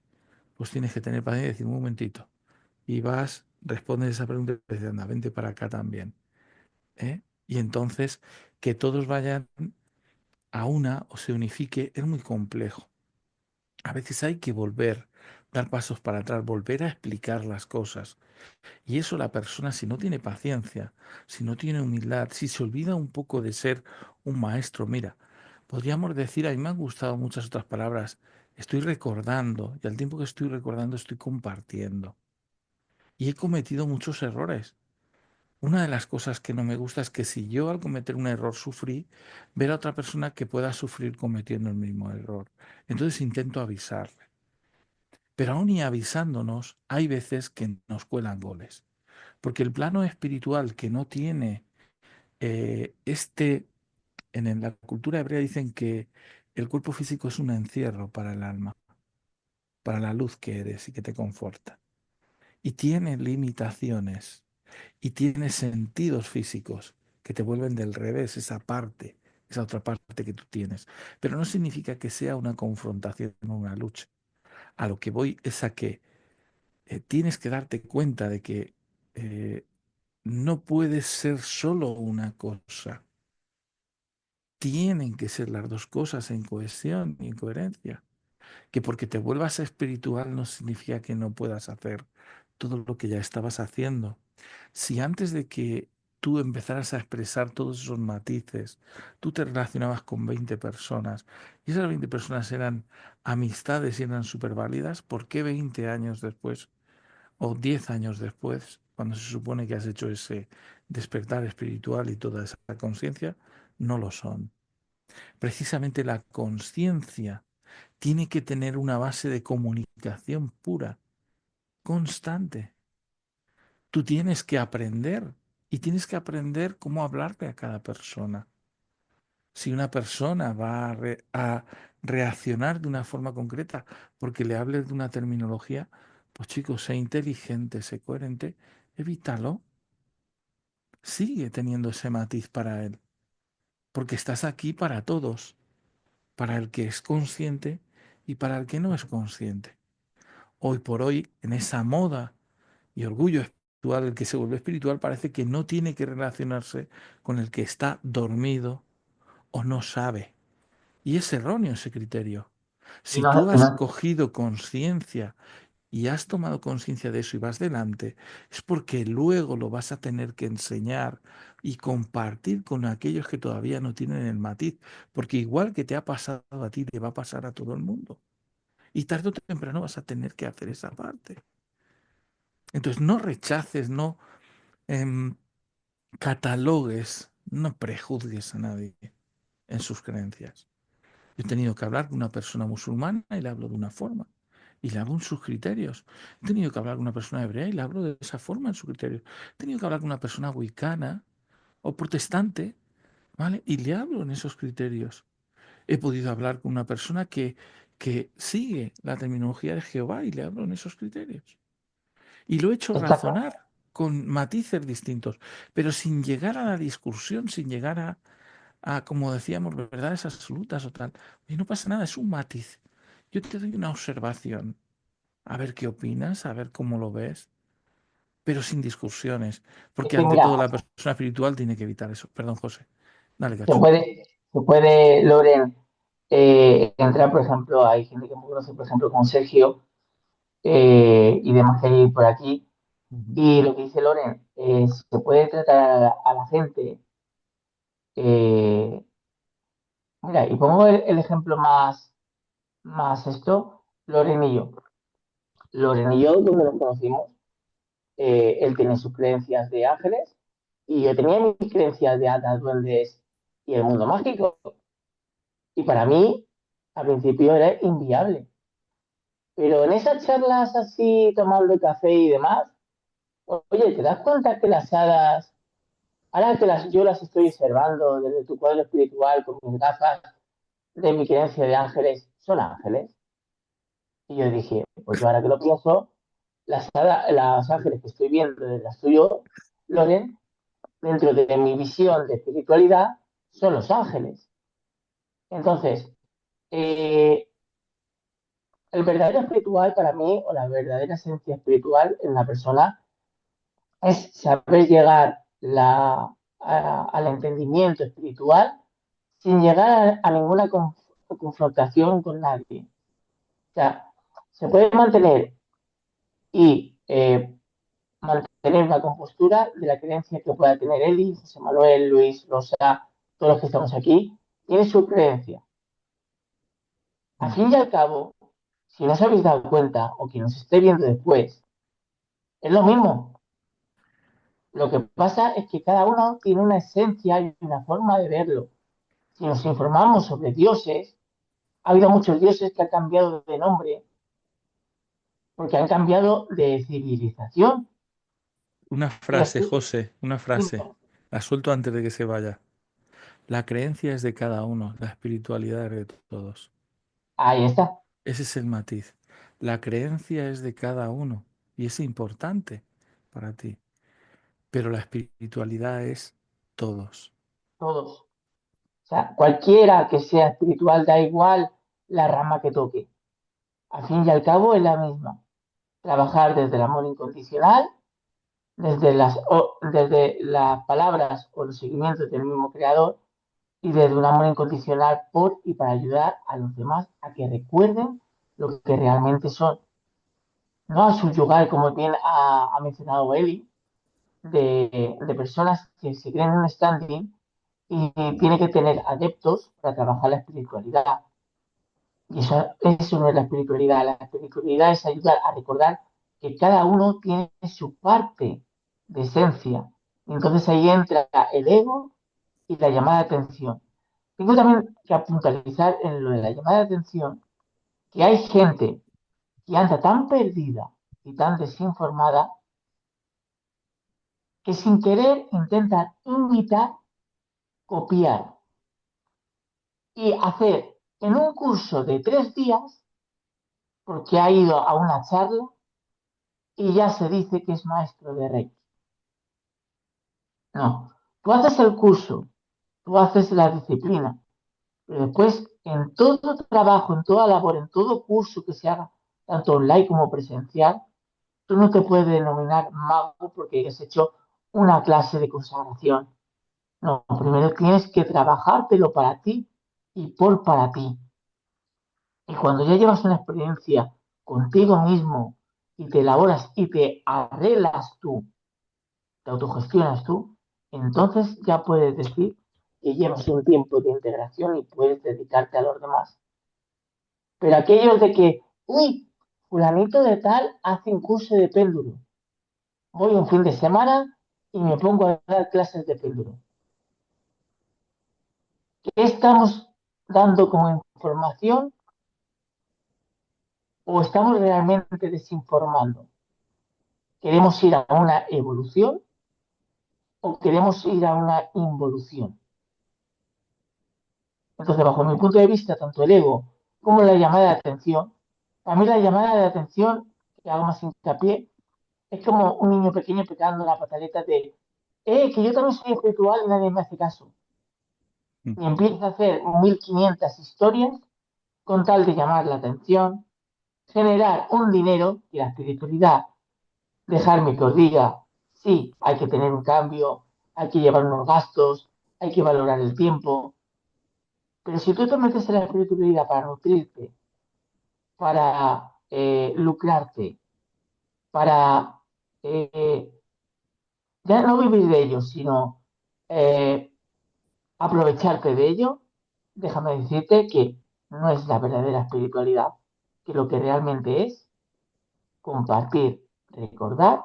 [SPEAKER 2] Pues tienes que tener paciencia y decir, un momentito. Y vas, respondes esa pregunta y dices, anda, vente para acá también. ¿Eh? Y entonces, que todos vayan a una o se unifique es muy complejo. A veces hay que volver, dar pasos para atrás, volver a explicar las cosas. Y eso la persona, si no tiene paciencia, si no tiene humildad, si se olvida un poco de ser un maestro, mira, podríamos decir, a mí me han gustado muchas otras palabras, estoy recordando, y al tiempo que estoy recordando estoy compartiendo. Y he cometido muchos errores. Una de las cosas que no me gusta es que si yo al cometer un error sufrí, ver a otra persona que pueda sufrir cometiendo el mismo error. Entonces intento avisarle. Pero aún y avisándonos, hay veces que nos cuelan goles. Porque el plano espiritual que no tiene en la cultura hebrea dicen que el cuerpo físico es un encierro para el alma, para la luz que eres y que te conforta. Y tiene limitaciones y tiene sentidos físicos que te vuelven del revés, esa parte, esa otra parte que tú tienes. Pero no significa que sea una confrontación o una lucha. A lo que voy es a que tienes que darte cuenta de que eh, no puedes ser solo una cosa. Tienen que ser las dos cosas en cohesión y en coherencia. Que porque te vuelvas espiritual no significa que no puedas hacer todo lo que ya estabas haciendo. Si antes de que tú empezaras a expresar todos esos matices, tú te relacionabas con 20 personas y esas 20 personas eran amistades y eran súper válidas, ¿por qué 20 años después o 10 años después, cuando se supone que has hecho ese despertar espiritual y toda esa conciencia, no lo son? Precisamente la conciencia tiene que tener una base de comunicación pura, constante. Tú tienes que aprender y tienes que aprender cómo hablarle a cada persona. Si una persona va a reaccionar de una forma concreta porque le hables de una terminología, pues chicos, sé inteligente, sé coherente, evítalo. Sigue teniendo ese matiz para él, porque estás aquí para todos, para el que es consciente y para el que no es consciente. Hoy por hoy, en esa moda y orgullo espiritual, el que se vuelve espiritual parece que no tiene que relacionarse con el que está dormido o no sabe. Y es erróneo ese criterio.
[SPEAKER 3] Y
[SPEAKER 2] Si
[SPEAKER 3] no,
[SPEAKER 2] tú
[SPEAKER 3] y
[SPEAKER 2] has
[SPEAKER 3] no-
[SPEAKER 2] cogido conciencia y has tomado conciencia de eso y vas delante, es porque luego lo vas a tener que enseñar y compartir con aquellos que todavía no tienen el matiz, porque igual que te ha pasado a ti, te va a pasar a todo el mundo. Y tarde o temprano vas a tener que hacer esa parte. Entonces no rechaces, no em, catalogues, no prejuzgues a nadie en sus creencias. Yo he tenido que hablar con una persona musulmana y le hablo de una forma. Y le hablo en sus criterios. He tenido que hablar con una persona hebrea y le hablo de esa forma en sus criterios. He tenido que hablar con una persona wicana o protestante, ¿vale? Y le hablo en esos criterios. He podido hablar con una persona que sigue la terminología de Jehová y le hablo en esos criterios. Y lo he hecho
[SPEAKER 3] Exacto.
[SPEAKER 2] razonar con matices distintos, pero sin llegar a la discusión, sin llegar como decíamos, verdades absolutas o tal. Y no pasa nada, es un matiz. Yo te doy una observación, a ver qué opinas, a ver cómo lo ves, pero sin discusiones, porque
[SPEAKER 3] Sí,
[SPEAKER 2] ante
[SPEAKER 3] mira,
[SPEAKER 2] todo la persona espiritual tiene que evitar eso. Perdón, José. Dale,
[SPEAKER 3] se
[SPEAKER 2] cacho.
[SPEAKER 3] puede, se puede, Loren, entrar, por ejemplo, hay gente que me conoce, por ejemplo, con Sergio y demás que hay por aquí.
[SPEAKER 2] Ujú.
[SPEAKER 3] Y lo que dice Loren, se puede tratar a la gente. eh, Mira, y pongo el ejemplo más esto, Loren y yo. Loren y yo, donde nos conocimos, él tiene sus creencias de ángeles y yo tenía mis creencias de hadas, duendes y el mundo mágico. Y para mí, al principio era inviable. Pero en esas charlas así, tomando café y demás, oye, ¿te das cuenta que las hadas, ahora que yo las estoy observando desde tu cuadro espiritual con mis gafas de mi creencia de ángeles, son ángeles? Y yo dije, pues yo ahora que lo pienso, las ángeles que estoy viendo desde las tuyas, Loren, dentro de mi visión de espiritualidad, son los ángeles. Entonces, eh, el verdadero espiritual para mí, o la verdadera esencia espiritual en la persona, es saber llegar al entendimiento espiritual sin llegar a ninguna confrontación con nadie. O sea, se puede mantener y mantener una compostura de la creencia que pueda tener Eli, José Manuel, Luis, Rosa, todos los que estamos aquí, tiene su creencia. Al fin y al cabo, si no os habéis dado cuenta, o quien nos esté viendo después, es lo mismo. Lo que pasa es que cada uno tiene una esencia y una forma de verlo. Si nos informamos sobre dioses, ha habido muchos dioses que han cambiado de nombre porque han cambiado de civilización.
[SPEAKER 2] Una
[SPEAKER 3] Y
[SPEAKER 2] frase,
[SPEAKER 3] así,
[SPEAKER 2] José, una frase. La suelto antes de que se vaya. La creencia es de cada uno, la espiritualidad es de todos.
[SPEAKER 3] ahí está,
[SPEAKER 2] Ese es el matiz. La creencia es de cada uno y es importante para ti, pero la espiritualidad es todos.
[SPEAKER 3] todos. O sea, cualquiera que sea espiritual, da igual la rama que toque. Al fin y al cabo es la misma. Trabajar desde el amor incondicional, desde las palabras o los seguimientos del mismo creador y desde un amor incondicional por y para ayudar a los demás a que recuerden lo que realmente son. No a subyugar, como bien ha mencionado Eli, de personas que se creen en un standing y tiene que tener adeptos para trabajar la espiritualidad. Y eso no es la espiritualidad. La espiritualidad es ayudar a recordar que cada uno tiene su parte de esencia. Y entonces ahí entra el ego y la llamada de atención. Tengo también que puntualizar en lo de la llamada de atención que hay gente que anda tan perdida y tan desinformada que sin querer intentan imitar, copiar y hacer en un curso de 3 días, porque ha ido a una charla y ya se dice que es maestro de Reiki. No, tú haces el curso, tú haces la disciplina, pero después en todo trabajo, en toda labor, en todo curso que se haga, tanto online como presencial, tú no te puedes denominar mago porque hayas hecho una clase de consagración. No, primero tienes que trabajártelo para ti y por para ti. Y cuando ya llevas una experiencia contigo mismo y te elaboras y te arreglas tú, te autogestionas tú, entonces ya puedes decir que llevas un tiempo de integración y puedes dedicarte a los demás. Pero aquellos de que, uy, fulanito de tal hace un curso de péndulo, voy un fin de semana y me pongo a dar clases de péndulo. ¿Qué estamos dando como información o estamos realmente desinformando? ¿Queremos ir a una evolución o queremos ir a una involución? Entonces, bajo mi punto de vista, tanto el ego como la llamada de atención, para mí la llamada de atención, que hago más hincapié, es como un niño pequeño pegando la pataleta de, que yo también soy espiritual y nadie me hace caso.
[SPEAKER 2] Mm.
[SPEAKER 3] Y empieza a hacer 1500 historias con tal de llamar la atención, generar un dinero y la espiritualidad, dejarme que os diga, sí, hay que tener un cambio, hay que llevar unos gastos, hay que valorar el tiempo, pero si tú te metes en la espiritualidad para nutrirte, para lucrarte, para ya no vivir de ello, sino eh, aprovecharte de ello, déjame decirte que no es la verdadera espiritualidad, que lo que realmente es compartir, recordar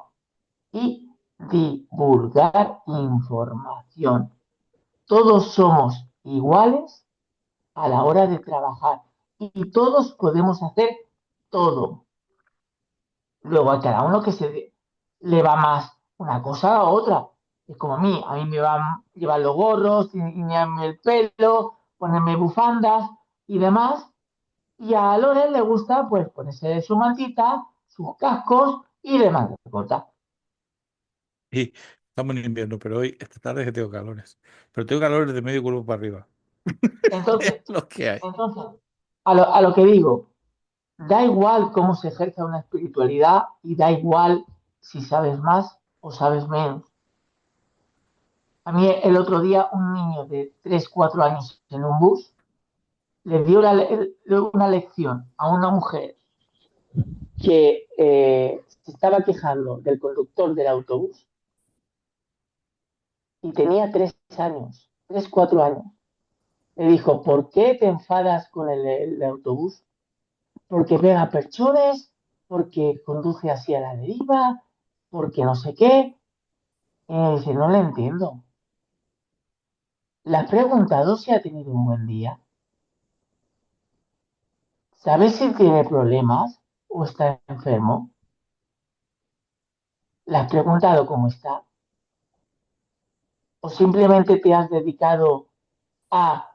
[SPEAKER 3] y divulgar información. Todos somos iguales a la hora de trabajar y todos podemos hacer todo. Luego a cada uno que le va más una cosa a otra. Es como a mí me van a llevar los gorros, tiñarme el pelo, ponerme bufandas y demás. Y a Loren le gusta pues ponerse su mantita, sus cascos y de manga corta.
[SPEAKER 2] Y estamos en invierno, pero hoy, esta tarde que tengo calores. Pero tengo calores de medio cuerpo para arriba. Es
[SPEAKER 3] Entonces,
[SPEAKER 2] lo que hay.
[SPEAKER 3] entonces, a lo que digo, da igual cómo se ejerza una espiritualidad y da igual si sabes más o sabes menos. A mí el otro día un niño de 3 4 años en un bus le dio una lección a una mujer que se estaba quejando del conductor del autobús y tenía 3 años, 3 4 años. Le dijo, ¿por qué te enfadas con el autobús? Porque pega perchones, porque conduce así a la deriva, porque no sé qué. Y me dice, no le entiendo. ¿Le has preguntado si ha tenido un buen día? ¿Sabes si tiene problemas o está enfermo? ¿Le has preguntado cómo está? ¿O simplemente te has dedicado a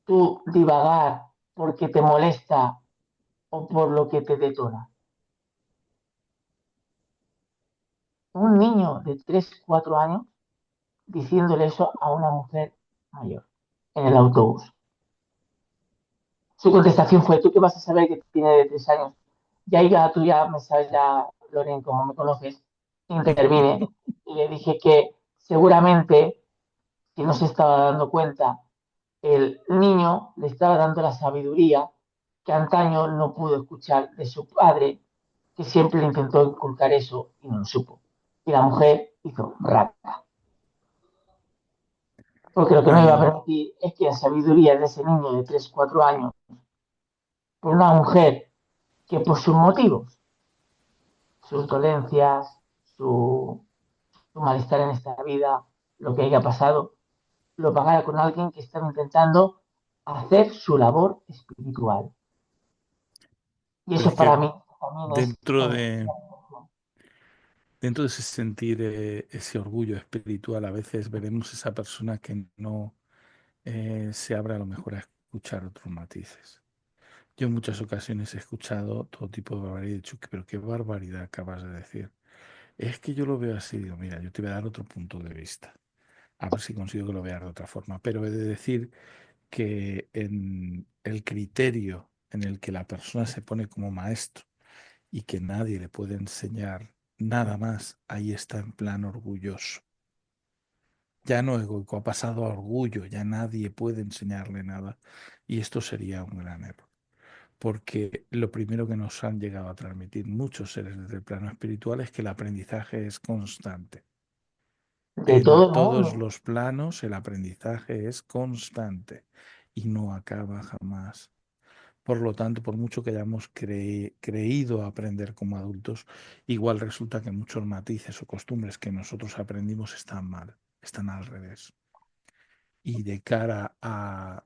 [SPEAKER 3] tú divagar porque te molesta o por lo que te detona? Un niño de 3 4 años diciéndole eso a una mujer mayor en el autobús. Su contestación fue, ¿tú qué vas a saber que tiene de 3 años? Ya iba, tú ya me sabes ya, Loren, como me conoces, intervine y le dije que seguramente, si no se estaba dando cuenta, el niño le estaba dando la sabiduría que antaño no pudo escuchar de su padre, que siempre le intentó inculcar eso y no lo supo. Y la mujer hizo rata. Porque lo que no iba a
[SPEAKER 2] Hay,
[SPEAKER 3] permitir es que la sabiduría de ese niño de 3 4 años, por una mujer que por sus motivos, sus dolencias, su malestar en esta vida, lo que haya pasado, lo pagara con alguien que estaba intentando hacer su labor espiritual. Y
[SPEAKER 2] pero
[SPEAKER 3] eso
[SPEAKER 2] es
[SPEAKER 3] para
[SPEAKER 2] que
[SPEAKER 3] mí también es...
[SPEAKER 2] dentro de, dentro de ese sentir, ese orgullo espiritual, a veces veremos esa persona que no se abre a lo mejor a escuchar otros matices. Yo en muchas ocasiones he escuchado todo tipo de barbaridad y he dicho, pero qué barbaridad acabas de decir. Es que yo lo veo así, digo, mira, yo te voy a dar otro punto de vista. A ver si consigo que lo veas de otra forma. Pero he de decir que en el criterio en el que la persona se pone como maestro y que nadie le puede enseñar nada más, ahí está en plan orgulloso. Ya no egoico, ha pasado a orgullo, ya nadie puede enseñarle nada. Y esto sería un gran error. porque lo primero que nos han llegado a transmitir muchos seres desde el plano espiritual es que el aprendizaje es constante.
[SPEAKER 3] De
[SPEAKER 2] En
[SPEAKER 3] todo el
[SPEAKER 2] todos
[SPEAKER 3] mundo.
[SPEAKER 2] los planos el aprendizaje es constante y no acaba jamás. Por lo tanto, por mucho que hayamos creído aprender como adultos, igual resulta que muchos matices o costumbres que nosotros aprendimos están mal, están al revés. Y de cara a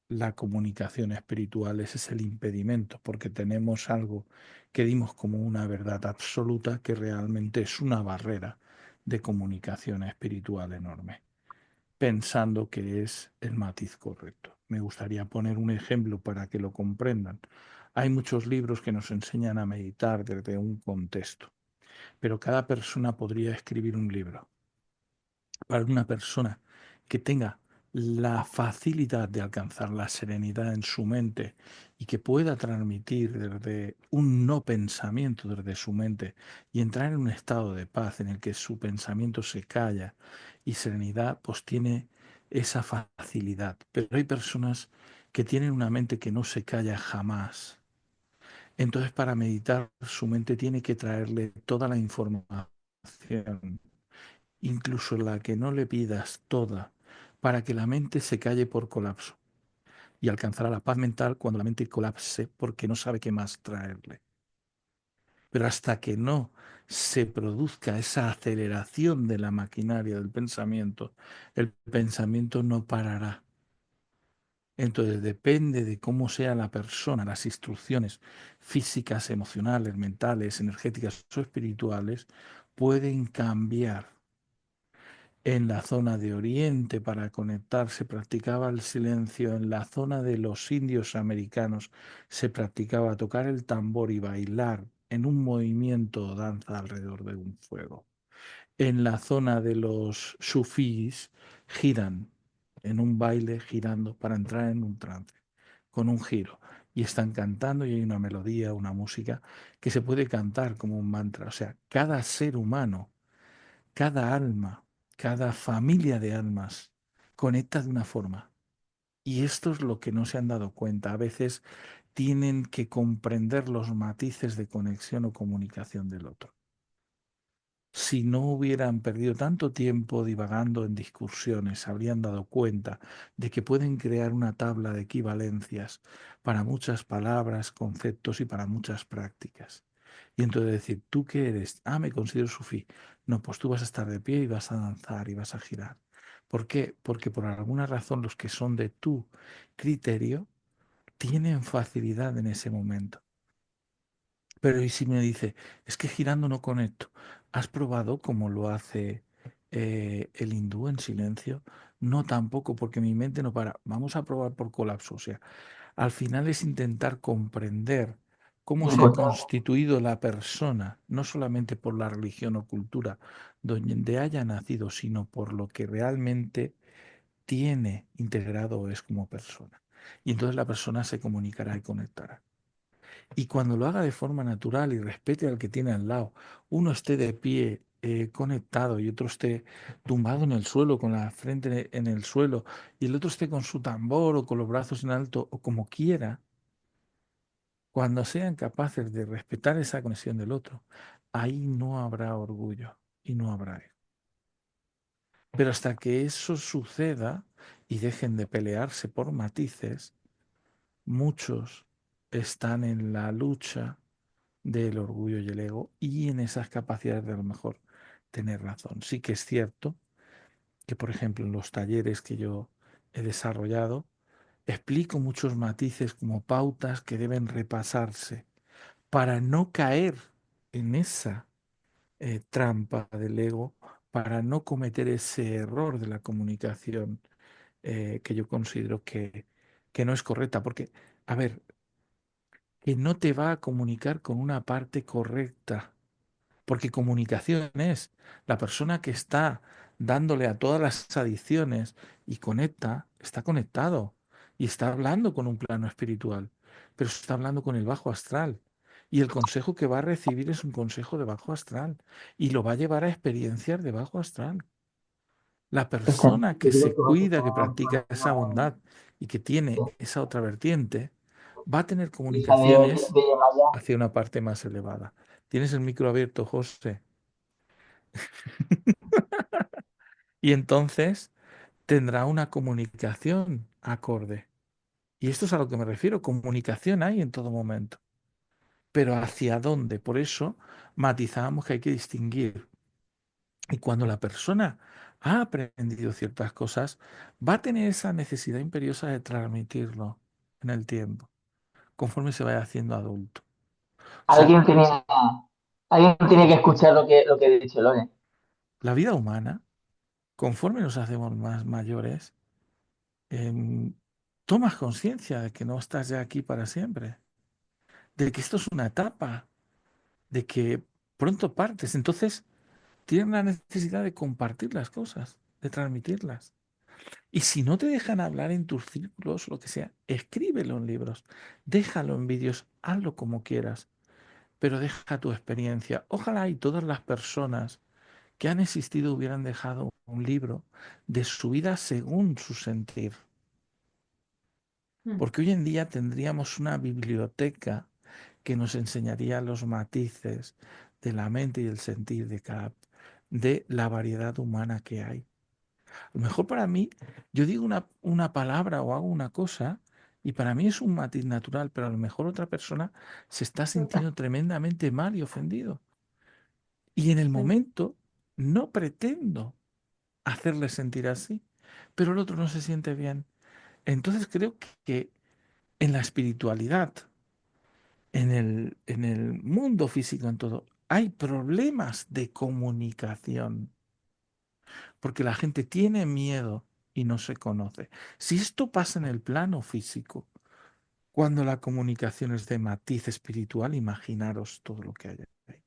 [SPEAKER 2] la comunicación espiritual, ese es el impedimento, porque tenemos algo que dimos como una verdad absoluta que realmente es una barrera de comunicación espiritual enorme, pensando que es el matiz correcto. Me gustaría poner un ejemplo para que lo comprendan. Hay muchos libros que nos enseñan a meditar desde un contexto, pero cada persona podría escribir un libro. Para una persona que tenga la facilidad de alcanzar la serenidad en su mente y que pueda transmitir desde un no pensamiento desde su mente y entrar en un estado de paz en el que su pensamiento se calla y serenidad, pues tiene esa facilidad. Pero hay personas que tienen una mente que no se calla jamás. Entonces, para meditar, su mente tiene que traerle toda la información, incluso la que no le pidas toda, para que la mente se calle por colapso y alcanzará la paz mental cuando la mente colapse porque no sabe qué más traerle. Pero hasta que no se produzca esa aceleración de la maquinaria del pensamiento, el pensamiento no parará. Entonces depende de cómo sea la persona, las instrucciones físicas, emocionales, mentales, energéticas o espirituales pueden cambiar. En la zona de Oriente, para conectar, se practicaba el silencio. En la zona de los indios americanos se practicaba tocar el tambor y bailar en un movimiento o danza alrededor de un fuego. En la zona de los sufís giran en un baile girando para entrar en un trance con un giro. Y están cantando y hay una melodía, una música que se puede cantar como un mantra. O sea, cada ser humano, cada alma, cada familia de almas conecta de una forma. Y esto es lo que no se han dado cuenta. A veces tienen que comprender los matices de conexión o comunicación del otro. Si no hubieran perdido tanto tiempo divagando en discusiones, se habrían dado cuenta de que pueden crear una tabla de equivalencias para muchas palabras, conceptos y para muchas prácticas. Y entonces decir, ¿tú qué eres? Ah, me considero sufí. No, pues tú vas a estar de pie y vas a danzar y vas a girar. ¿Por qué? Porque por alguna razón los que son de tu criterio tienen facilidad en ese momento. Pero y si me dice, es que girando no conecto, ¿has probado cómo lo hace el hindú en silencio? No, tampoco, porque mi mente no para. Vamos a probar por colapso. O sea, al final es intentar comprender cómo se ha
[SPEAKER 3] Encontrar.
[SPEAKER 2] constituido la persona, no solamente por la religión o cultura donde haya nacido, sino por lo que realmente tiene integrado o es como persona. Y entonces la persona se comunicará y conectará. Y cuando lo haga de forma natural y respete al que tiene al lado, uno esté de pie conectado y otro esté tumbado en el suelo con la frente en el suelo y el otro esté con su tambor o con los brazos en alto o como quiera, cuando sean capaces de respetar esa conexión del otro, ahí no habrá orgullo y no habrá ego. Pero hasta que eso suceda y dejen de pelearse por matices, muchos están en la lucha del orgullo y el ego y en esas capacidades de a lo mejor tener razón. Sí que es cierto que, por ejemplo, en los talleres que yo he desarrollado, explico muchos matices como pautas que deben repasarse para no caer en esa trampa del ego, para no cometer ese error de la comunicación que yo considero que no es correcta. Porque, a ver, que no te va a comunicar con una parte correcta. Porque comunicación es la persona que está dándole a todas las adicciones y conecta, está conectado y está hablando con un plano espiritual, pero está hablando con el bajo astral. Y el consejo que va a recibir es un consejo de bajo astral y lo va a llevar a experiencias de bajo astral. La
[SPEAKER 3] Exacto.
[SPEAKER 2] persona
[SPEAKER 3] Yo
[SPEAKER 2] que
[SPEAKER 3] creo
[SPEAKER 2] se
[SPEAKER 3] que va a
[SPEAKER 2] cuida, que
[SPEAKER 3] pasar
[SPEAKER 2] practica esa bondad y que tiene esa otra vertiente, va a tener
[SPEAKER 3] Hija
[SPEAKER 2] comunicaciones
[SPEAKER 3] de Yemaya.
[SPEAKER 2] hacia una parte más elevada. ¿Tienes el micro abierto, José? Y entonces tendrá una comunicación acorde. Y esto es a lo que me refiero, comunicación hay en todo momento. Pero ¿hacia dónde? Por eso matizábamos que hay que distinguir. Y cuando la persona ha aprendido ciertas cosas, va a tener esa necesidad imperiosa de transmitirlo en el tiempo, conforme se vaya haciendo adulto. O sea,
[SPEAKER 3] Alguien tenía, alguien tenía que escuchar lo que ha dicho Lore.
[SPEAKER 2] la vida humana, conforme nos hacemos más mayores, tomas conciencia de que no estás ya aquí para siempre, de que esto es una etapa, de que pronto partes. Entonces, tienen la necesidad de compartir las cosas, de transmitirlas. Y si no te dejan hablar en tus círculos, lo que sea, escríbelo en libros, déjalo en vídeos, hazlo como quieras, pero deja tu experiencia. Ojalá y todas las personas que han existido hubieran dejado un libro de su vida según su sentir. Porque hoy en día tendríamos una biblioteca que nos enseñaría los matices de la mente y el sentir de la variedad humana que hay. A lo mejor para mí, yo digo una palabra o hago una cosa y para mí es un matiz natural, pero a lo mejor otra persona se está sintiendo tremendamente mal y ofendido. Y en el momento no pretendo hacerle sentir así, pero el otro no se siente bien. Entonces creo que en la espiritualidad, en el mundo físico, en todo, hay problemas de comunicación, porque la gente tiene miedo y no se conoce. Si esto pasa en el plano físico, cuando la comunicación es de matiz espiritual, imaginaros todo lo que hay ahí.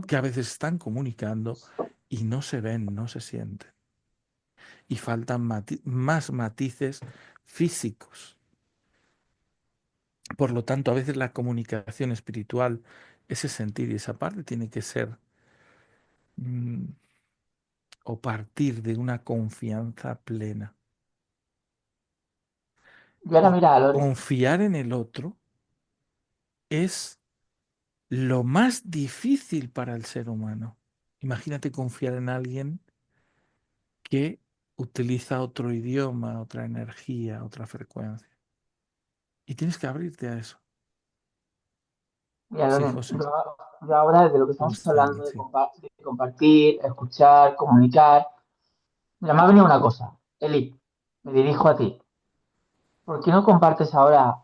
[SPEAKER 2] Que a veces están comunicando y no se ven, no se sienten. Y faltan más matices físicos. Por lo tanto, a veces la comunicación espiritual, ese sentir y esa parte tiene que ser o partir de una confianza plena.
[SPEAKER 3] Yo ahora
[SPEAKER 2] Y
[SPEAKER 3] mira, Lore,
[SPEAKER 2] confiar en el otro es lo más difícil para el ser humano. Imagínate confiar en alguien que utiliza otro idioma, otra energía, otra frecuencia. Y tienes que abrirte a eso.
[SPEAKER 3] mira,
[SPEAKER 2] Sí,
[SPEAKER 3] Lore,
[SPEAKER 2] José.
[SPEAKER 3] yo ahora de lo que estamos
[SPEAKER 2] Understanding,
[SPEAKER 3] hablando de,
[SPEAKER 2] sí.
[SPEAKER 3] de compartir, escuchar, comunicar, mira, me ha venido una cosa. Eli, me dirijo a ti. ¿Por qué no compartes ahora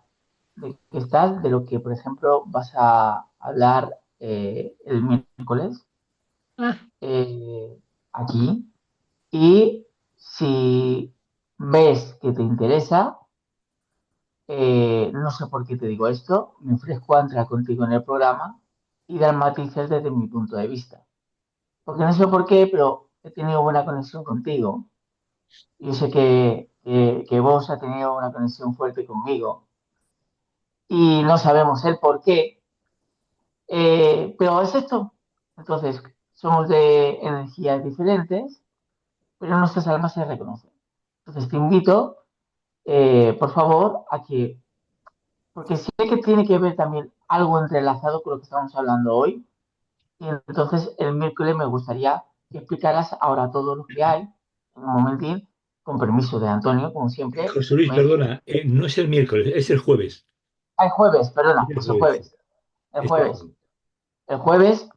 [SPEAKER 3] de qué estás, de lo que, por ejemplo, vas a hablar el miércoles
[SPEAKER 4] Ah,
[SPEAKER 3] eh, aquí? Y si ves que te interesa, no sé por qué te digo esto, me ofrezco a entrar contigo en el programa y dar matices desde mi punto de vista. Porque no sé por qué, pero he tenido buena conexión contigo. Yo sé que vos has tenido una conexión fuerte conmigo y no sabemos el por qué, pero es esto. Entonces, somos de energías diferentes, pero nuestras almas se reconocen. Entonces, te invito, por favor, a que, porque sé que tiene que ver también algo entrelazado con lo que estamos hablando hoy, y entonces el miércoles me gustaría que explicaras ahora todo lo que hay, en un momentín, con permiso de Antonio, como siempre.
[SPEAKER 1] José Luis, perdona, no es el miércoles, es el jueves.
[SPEAKER 3] Hay jueves,
[SPEAKER 1] Es
[SPEAKER 3] perdona,
[SPEAKER 1] el
[SPEAKER 3] pues el
[SPEAKER 1] jueves, sí.
[SPEAKER 3] jueves. El
[SPEAKER 1] Este
[SPEAKER 3] jueves.
[SPEAKER 1] jueves.
[SPEAKER 3] El jueves,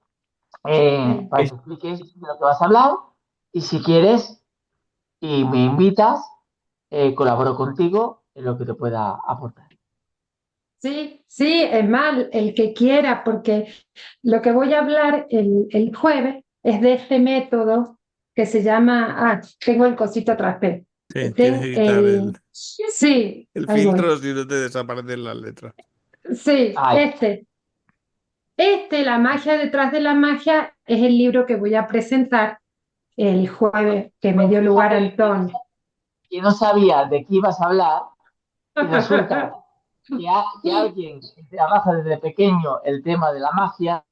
[SPEAKER 4] sí.
[SPEAKER 3] para que expliques de lo que vas a hablar, y si quieres y me invitas, colaboro contigo en lo que te pueda aportar.
[SPEAKER 4] Sí, sí, es mal el que quiera, porque lo que voy a hablar el jueves es de este método que se llama, tengo el cosito atrás, pero
[SPEAKER 2] Sí, tienes que quitar
[SPEAKER 4] sí,
[SPEAKER 2] el
[SPEAKER 4] ahí voy.
[SPEAKER 2] filtro si no te desaparecen las letras.
[SPEAKER 4] Sí,
[SPEAKER 3] Ay,
[SPEAKER 4] La magia detrás de la magia, es el libro que voy a presentar el jueves, que me
[SPEAKER 3] pues
[SPEAKER 4] dio lugar
[SPEAKER 3] fíjate
[SPEAKER 4] Antonio.
[SPEAKER 3] que no sabía de qué ibas a hablar y resulta que alguien que trabaja desde pequeño el tema de la magia,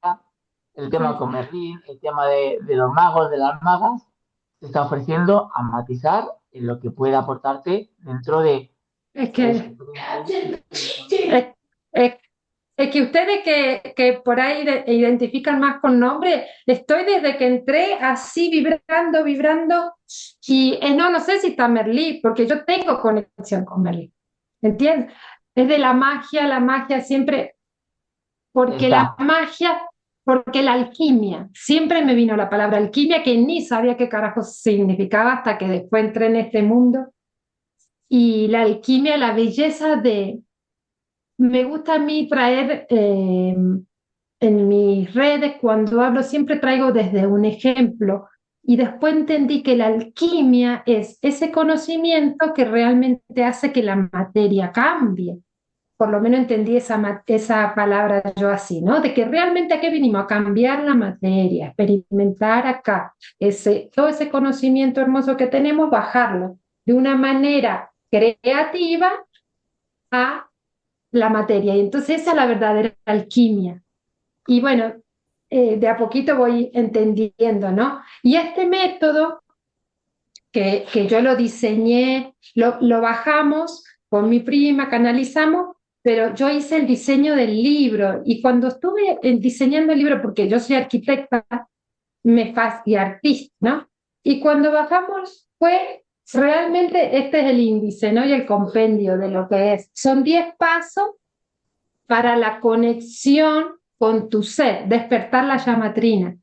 [SPEAKER 3] el tema con Merlín, el tema de los magos, de las magas, se está ofreciendo a matizar en lo que pueda aportarte dentro de
[SPEAKER 4] Es
[SPEAKER 3] su
[SPEAKER 4] que
[SPEAKER 3] experiencia
[SPEAKER 4] Es, es que ustedes que por ahí identifican más con nombre, estoy desde que entré así vibrando, vibrando, y no sé si está Merlí, porque yo tengo conexión con Merlí, ¿entiendes? Es de la magia siempre, porque la
[SPEAKER 3] Está.
[SPEAKER 4] magia, porque la alquimia, siempre me vino la palabra alquimia, que ni sabía qué carajo significaba hasta que después entré en este mundo, y la alquimia, la belleza de me gusta a mí traer en mis redes, cuando hablo, siempre traigo desde un ejemplo y después entendí que la alquimia es ese conocimiento que realmente hace que la materia cambie. Por lo menos entendí esa palabra yo así, ¿no? De que realmente a qué vinimos, a cambiar la materia, experimentar acá, todo ese conocimiento hermoso que tenemos, bajarlo de una manera creativa a la materia. Y entonces esa es la verdadera alquimia. Y bueno, de a poquito voy entendiendo, ¿no? Y este método que yo lo diseñé, lo bajamos con mi prima, canalizamos, pero yo hice el diseño del libro y cuando estuve diseñando el libro, porque yo soy arquitecta y artista, ¿no? Y cuando bajamos fue realmente, este es el índice, ¿no? Y el compendio de lo que es. Son 10 pasos para la conexión con tu ser, despertar la llamatrina,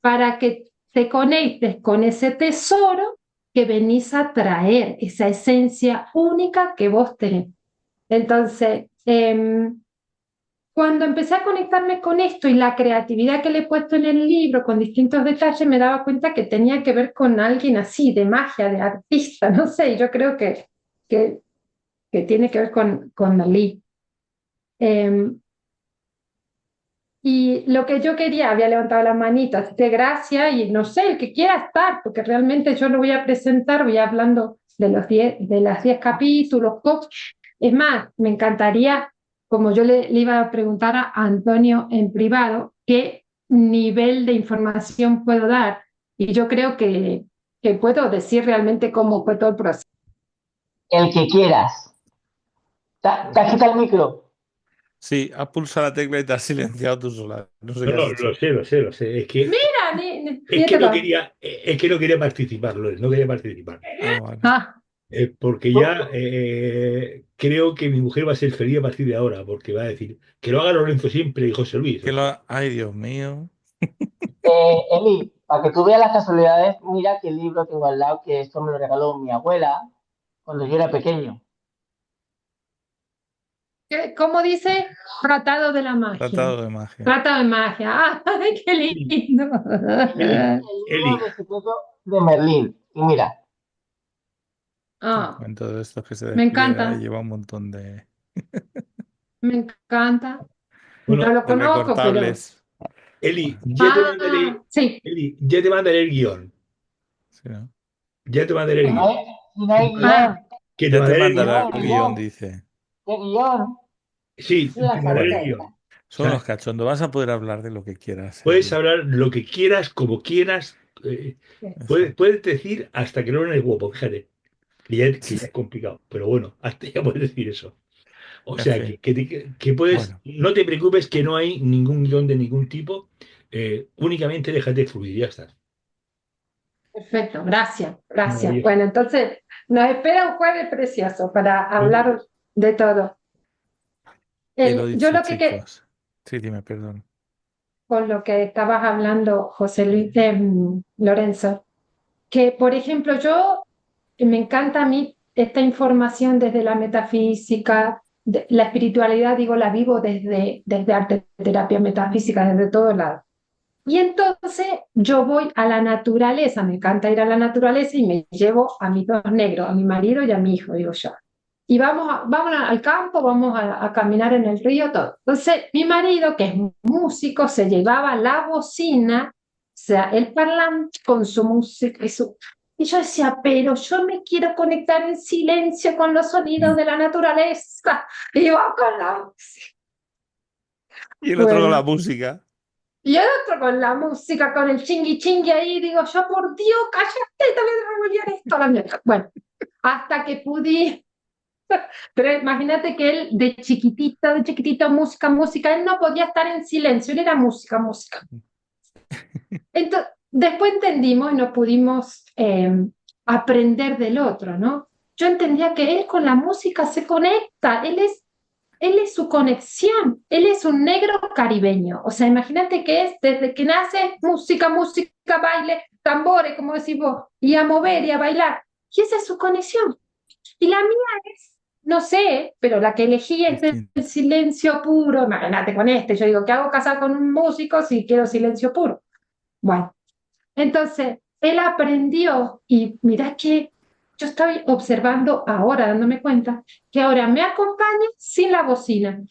[SPEAKER 4] para que te conectes con ese tesoro que venís a traer, esa esencia única que vos tenés. Entonces, cuando empecé a conectarme con esto y la creatividad que le he puesto en el libro con distintos detalles, me daba cuenta que tenía que ver con alguien así, de magia, de artista, no sé, yo creo que tiene que ver con Dalí. Y lo que yo quería, había levantado las manitas, así que gracias, y no sé, el que quiera estar, porque realmente yo lo voy a presentar, voy hablando de de las 10 capítulos. Es más, me encantaría, como yo le iba a preguntar a Antonio en privado, qué nivel de información puedo dar. Y yo creo que puedo decir realmente cómo fue todo el proceso.
[SPEAKER 3] El que quieras. ¿Te has quitado el micro?
[SPEAKER 2] Sí, has pulsado la tecla y te has silenciado tú sola. No sé
[SPEAKER 1] No,
[SPEAKER 2] qué has
[SPEAKER 1] no,
[SPEAKER 2] dicho.
[SPEAKER 1] lo sé.
[SPEAKER 4] Mira,
[SPEAKER 1] Es que
[SPEAKER 4] te
[SPEAKER 1] no
[SPEAKER 4] va.
[SPEAKER 1] quería, es que no quería participar, Loles, no quería participar.
[SPEAKER 2] Ah, vale.
[SPEAKER 4] Ah,
[SPEAKER 1] Porque ya creo que mi mujer va a ser feliz a partir de ahora, porque va a decir que lo haga Lorenzo siempre y José Luis. O sea,
[SPEAKER 2] Ay, Dios mío.
[SPEAKER 3] Eli, para que tú veas las casualidades, mira qué libro tengo al lado, que esto me lo regaló mi abuela cuando yo era pequeño.
[SPEAKER 4] ¿cómo dice? Tratado de la magia.
[SPEAKER 2] Tratado de magia.
[SPEAKER 4] Tratado de magia. ¡Ay, qué
[SPEAKER 1] Eli,
[SPEAKER 4] lindo!
[SPEAKER 3] El
[SPEAKER 1] Eli,
[SPEAKER 3] libro
[SPEAKER 1] Eli,
[SPEAKER 3] de secreto de Merlín. Y mira,
[SPEAKER 2] Un
[SPEAKER 4] Ah,
[SPEAKER 2] cuento de estos que se
[SPEAKER 4] me
[SPEAKER 2] despliega y
[SPEAKER 4] encanta,
[SPEAKER 2] lleva un montón de
[SPEAKER 4] me encanta. No
[SPEAKER 1] bueno,
[SPEAKER 4] lo conozco, pero...
[SPEAKER 2] recortables.
[SPEAKER 1] Eli,
[SPEAKER 2] Bueno,
[SPEAKER 4] Sí.
[SPEAKER 1] Ya te mandaré el guión,
[SPEAKER 2] sí, ¿no?
[SPEAKER 1] ya te mandaré
[SPEAKER 3] si
[SPEAKER 1] el
[SPEAKER 3] no
[SPEAKER 1] guión,
[SPEAKER 3] hay, si no
[SPEAKER 1] que
[SPEAKER 3] hay
[SPEAKER 1] te, man-
[SPEAKER 3] guión,
[SPEAKER 4] Ah,
[SPEAKER 1] que te
[SPEAKER 2] Ya te
[SPEAKER 1] mandaré el
[SPEAKER 3] si no
[SPEAKER 1] guión.
[SPEAKER 2] mandará
[SPEAKER 3] hay
[SPEAKER 2] el guión,
[SPEAKER 3] guión,
[SPEAKER 2] dice.
[SPEAKER 3] ¿qué guión?
[SPEAKER 1] Sí,
[SPEAKER 3] Yo ya
[SPEAKER 1] te mandaré el
[SPEAKER 2] Bueno,
[SPEAKER 3] sabía.
[SPEAKER 1] guión. O
[SPEAKER 2] son unos
[SPEAKER 1] sea,
[SPEAKER 2] cachondos. Vas a poder hablar de lo que quieras,
[SPEAKER 1] puedes
[SPEAKER 2] Eli.
[SPEAKER 1] hablar lo que quieras, como quieras,
[SPEAKER 2] Eso.
[SPEAKER 1] puedes decir hasta que no eres guapo, fíjate, que ya es complicado, pero bueno, hasta ya puedes decir eso. O
[SPEAKER 2] En
[SPEAKER 1] sea,
[SPEAKER 2] fin.
[SPEAKER 1] que puedes,
[SPEAKER 2] Bueno,
[SPEAKER 1] no te preocupes que no hay ningún guión de ningún tipo, únicamente déjate fluir, ya está.
[SPEAKER 4] perfecto, gracias, gracias.
[SPEAKER 1] Maravilloso.
[SPEAKER 4] Bueno, entonces nos espera un jueves precioso para
[SPEAKER 1] Bueno,
[SPEAKER 4] hablar de todo.
[SPEAKER 2] y lo
[SPEAKER 4] Yo
[SPEAKER 2] dicho,
[SPEAKER 4] lo que,
[SPEAKER 2] chicos. Sí, dime, perdón.
[SPEAKER 4] con lo que estabas hablando, José Luis, Lorenzo, que por ejemplo me encanta a mí esta información desde la metafísica, la espiritualidad, digo, la vivo desde arte, terapia metafísica, desde todos lados. Y entonces yo voy a la naturaleza, me encanta ir a la naturaleza y me llevo a mis dos negros, a mi marido y a mi hijo, digo yo. Y vamos al campo, vamos a caminar en el río, todo. Entonces mi marido, que es músico, se llevaba la bocina, o sea, el parlante con su música y yo decía, pero yo me quiero conectar en silencio con los sonidos de la naturaleza. Y va con la música.
[SPEAKER 2] Y el otro con la
[SPEAKER 4] Bueno.
[SPEAKER 2] música.
[SPEAKER 4] Y el otro con la música, con el chingui chingui ahí, digo yo, por Dios, cállate, te voy a revolver esto a la mierda. Bueno, hasta que pude Pero imagínate que él de chiquitito, música, música, él no podía estar en silencio, él era música, música. Entonces, después entendimos y nos pudimos aprender del otro, ¿no? Yo entendía que él con la música se conecta, él es su conexión, él es un negro caribeño. O sea, imagínate que es desde que nace música, música, baile, tambores, como decís vos, y a mover y a bailar. Y esa es su conexión. Y la mía es, no sé, pero la que elegí es del
[SPEAKER 2] Distinto.
[SPEAKER 4] silencio puro. Imagínate con este, yo digo, ¿qué hago casada con un músico si quiero silencio puro? Bueno, entonces él aprendió y mirá que yo estoy observando ahora, dándome cuenta, que ahora me acompaña sin la bocina.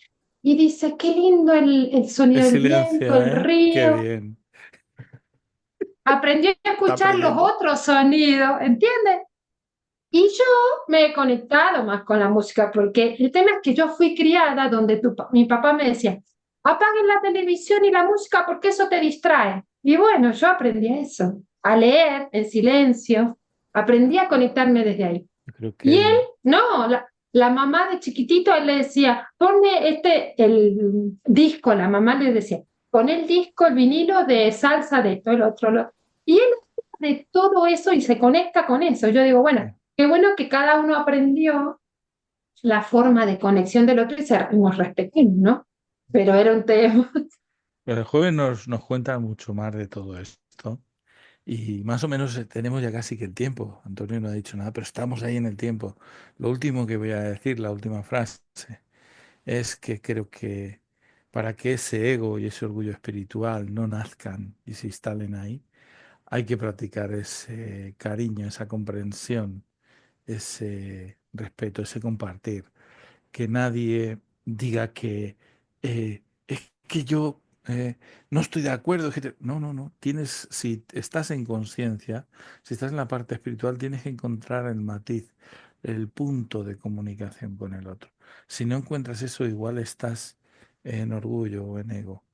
[SPEAKER 4] Y dice, qué lindo el
[SPEAKER 2] El
[SPEAKER 4] sonido del viento,
[SPEAKER 2] silencio,
[SPEAKER 4] el
[SPEAKER 2] ¿eh? Qué
[SPEAKER 4] río.
[SPEAKER 2] bien.
[SPEAKER 4] Aprendió a
[SPEAKER 2] Está
[SPEAKER 4] escuchar los
[SPEAKER 2] aprendiendo.
[SPEAKER 4] otros sonidos, ¿entiendes? Y yo me he conectado más con la música, porque el tema es que yo fui criada donde mi papá me decía, apaguen la televisión y la música porque eso te distrae. Y bueno, yo aprendí eso, a leer en silencio, aprendí a conectarme desde ahí.
[SPEAKER 2] Yo creo
[SPEAKER 4] Y él,
[SPEAKER 2] que
[SPEAKER 4] no, la mamá de chiquitito, él le decía, ponme el disco, la mamá le decía, pon el disco, el vinilo de salsa de esto, el otro, y él de todo eso y se conecta con eso. Yo digo, bueno,
[SPEAKER 2] sí.
[SPEAKER 4] qué bueno que cada uno aprendió la forma de conexión del otro y nos respetemos, ¿no? Pero era un tema.
[SPEAKER 2] Pero el jueves nos cuenta mucho más de todo esto. Y más o menos tenemos ya casi que el tiempo. Antonio no ha dicho nada, pero estamos ahí en el tiempo. Lo último que voy a decir, la última frase, es que creo que para que ese ego y ese orgullo espiritual no nazcan y se instalen ahí, hay que practicar ese cariño, esa comprensión, ese respeto, ese compartir. Que nadie diga que es que yo no estoy de acuerdo. No, no, no. Tienes, si estás en conciencia, si estás en la parte espiritual, tienes que encontrar el matiz, el punto de comunicación con el otro. Si no encuentras eso, igual estás en orgullo o en ego,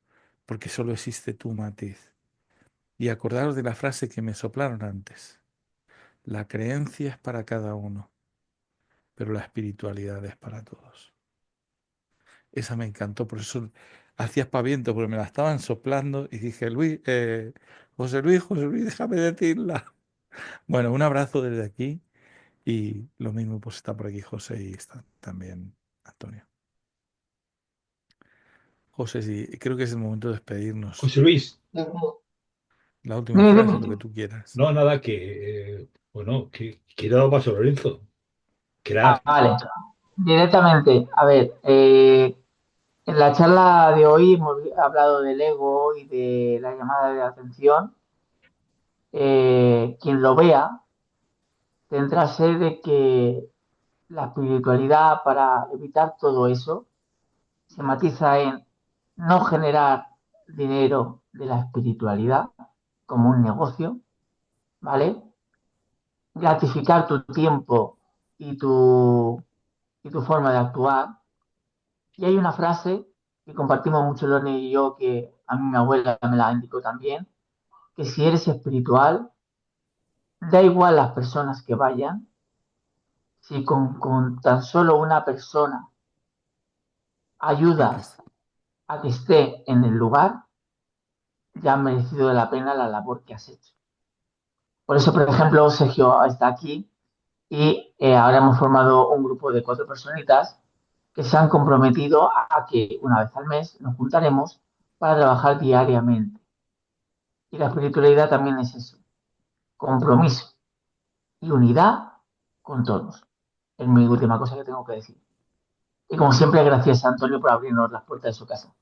[SPEAKER 2] porque solo existe tu matiz. Y acordaros de la frase que me soplaron antes. La creencia es para cada uno, pero la espiritualidad es para todos. Esa me encantó, por eso hacía aspaviento, porque me la estaban soplando y dije, José Luis, déjame decirla. Bueno, un abrazo desde aquí y lo mismo pues está por aquí José y está también Antonio. José, sí, creo que es el momento de despedirnos.
[SPEAKER 1] José Luis,
[SPEAKER 2] La última
[SPEAKER 3] Dime,
[SPEAKER 2] frase,
[SPEAKER 3] dime.
[SPEAKER 2] lo que tú quieras.
[SPEAKER 1] no, nada, bueno, que he dado paso a Lorenzo, que era,
[SPEAKER 3] Vale, directamente. A ver, en la charla de hoy hemos hablado del ego y de la llamada de atención. Quien lo vea tendrá sed de que la espiritualidad, para evitar todo eso, se matiza en no generar dinero de la espiritualidad como un negocio, ¿vale? Gratificar tu tiempo y tu forma de actuar. Y hay una frase que compartimos mucho Lorne y yo, que a mí mi abuela me la indicó también, que si eres espiritual, da igual las personas que vayan, si con tan solo una persona
[SPEAKER 2] Siempre está.
[SPEAKER 3] ayudas a que esté en el lugar, ya ha merecido la pena la labor que has hecho. Por eso, por ejemplo, Sergio está aquí y ahora hemos formado un grupo de 4 personitas que se han comprometido a que una vez al mes nos juntaremos para trabajar diariamente. Y la espiritualidad también es eso, compromiso y unidad con todos. Es mi última cosa que tengo que decir. Y como siempre, gracias a Antonio por abrirnos las puertas de su casa.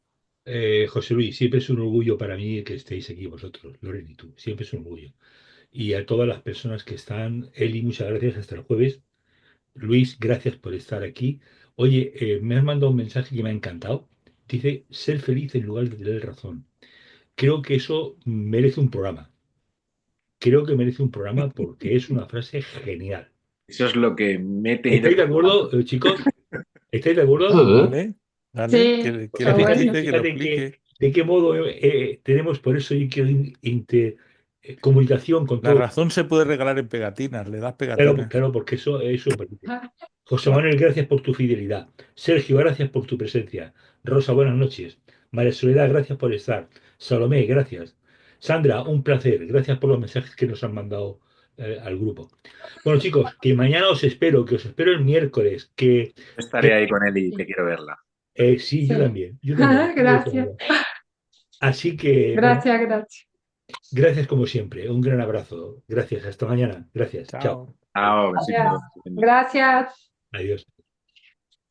[SPEAKER 1] José Luis, siempre es un orgullo para mí que estéis aquí vosotros, Loren y tú, siempre es un orgullo. Y a todas las personas que están, Eli, muchas gracias, hasta el jueves. Luis, gracias por estar aquí. Oye, me has mandado un mensaje que me ha encantado. Dice, ser feliz en lugar de tener razón. Creo que eso merece un programa. Creo que merece un programa porque es una frase genial.
[SPEAKER 5] Eso es lo que me he tenido
[SPEAKER 1] ¿Estáis de
[SPEAKER 5] que tomar.
[SPEAKER 1] acuerdo, chicos? ¿Estáis de acuerdo?
[SPEAKER 3] Sí,
[SPEAKER 2] Dale, dale,
[SPEAKER 4] Sí,
[SPEAKER 2] que
[SPEAKER 1] O sea,
[SPEAKER 2] lo
[SPEAKER 4] está
[SPEAKER 1] fíjate,
[SPEAKER 4] bueno.
[SPEAKER 2] explique, que lo
[SPEAKER 1] fíjate
[SPEAKER 2] explique.
[SPEAKER 1] de qué modo tenemos por eso comunicación con
[SPEAKER 2] La
[SPEAKER 1] todo.
[SPEAKER 2] razón se puede regalar en pegatinas, le das
[SPEAKER 1] Claro,
[SPEAKER 2] pegatinas.
[SPEAKER 1] claro, porque eso permite. José Manuel, gracias por tu fidelidad. Sergio, gracias por tu presencia. Rosa, buenas noches. María Soledad, gracias por estar. Salomé, gracias. Sandra, un placer. Gracias por los mensajes que nos han mandado al grupo. Bueno, chicos, que mañana que os espero el miércoles.
[SPEAKER 5] Estaré ahí con él y que quiero verla.
[SPEAKER 1] Sí, yo
[SPEAKER 4] Sí.
[SPEAKER 1] también. Yo también.
[SPEAKER 4] Gracias.
[SPEAKER 1] Así que, bueno,
[SPEAKER 4] Gracias.
[SPEAKER 1] gracias como siempre. Un gran abrazo. Gracias. Hasta mañana. Gracias. Chao.
[SPEAKER 2] Chao.
[SPEAKER 5] Chao,
[SPEAKER 4] Gracias.
[SPEAKER 5] besitos.
[SPEAKER 4] Gracias.
[SPEAKER 1] Adiós.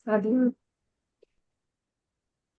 [SPEAKER 4] Adiós.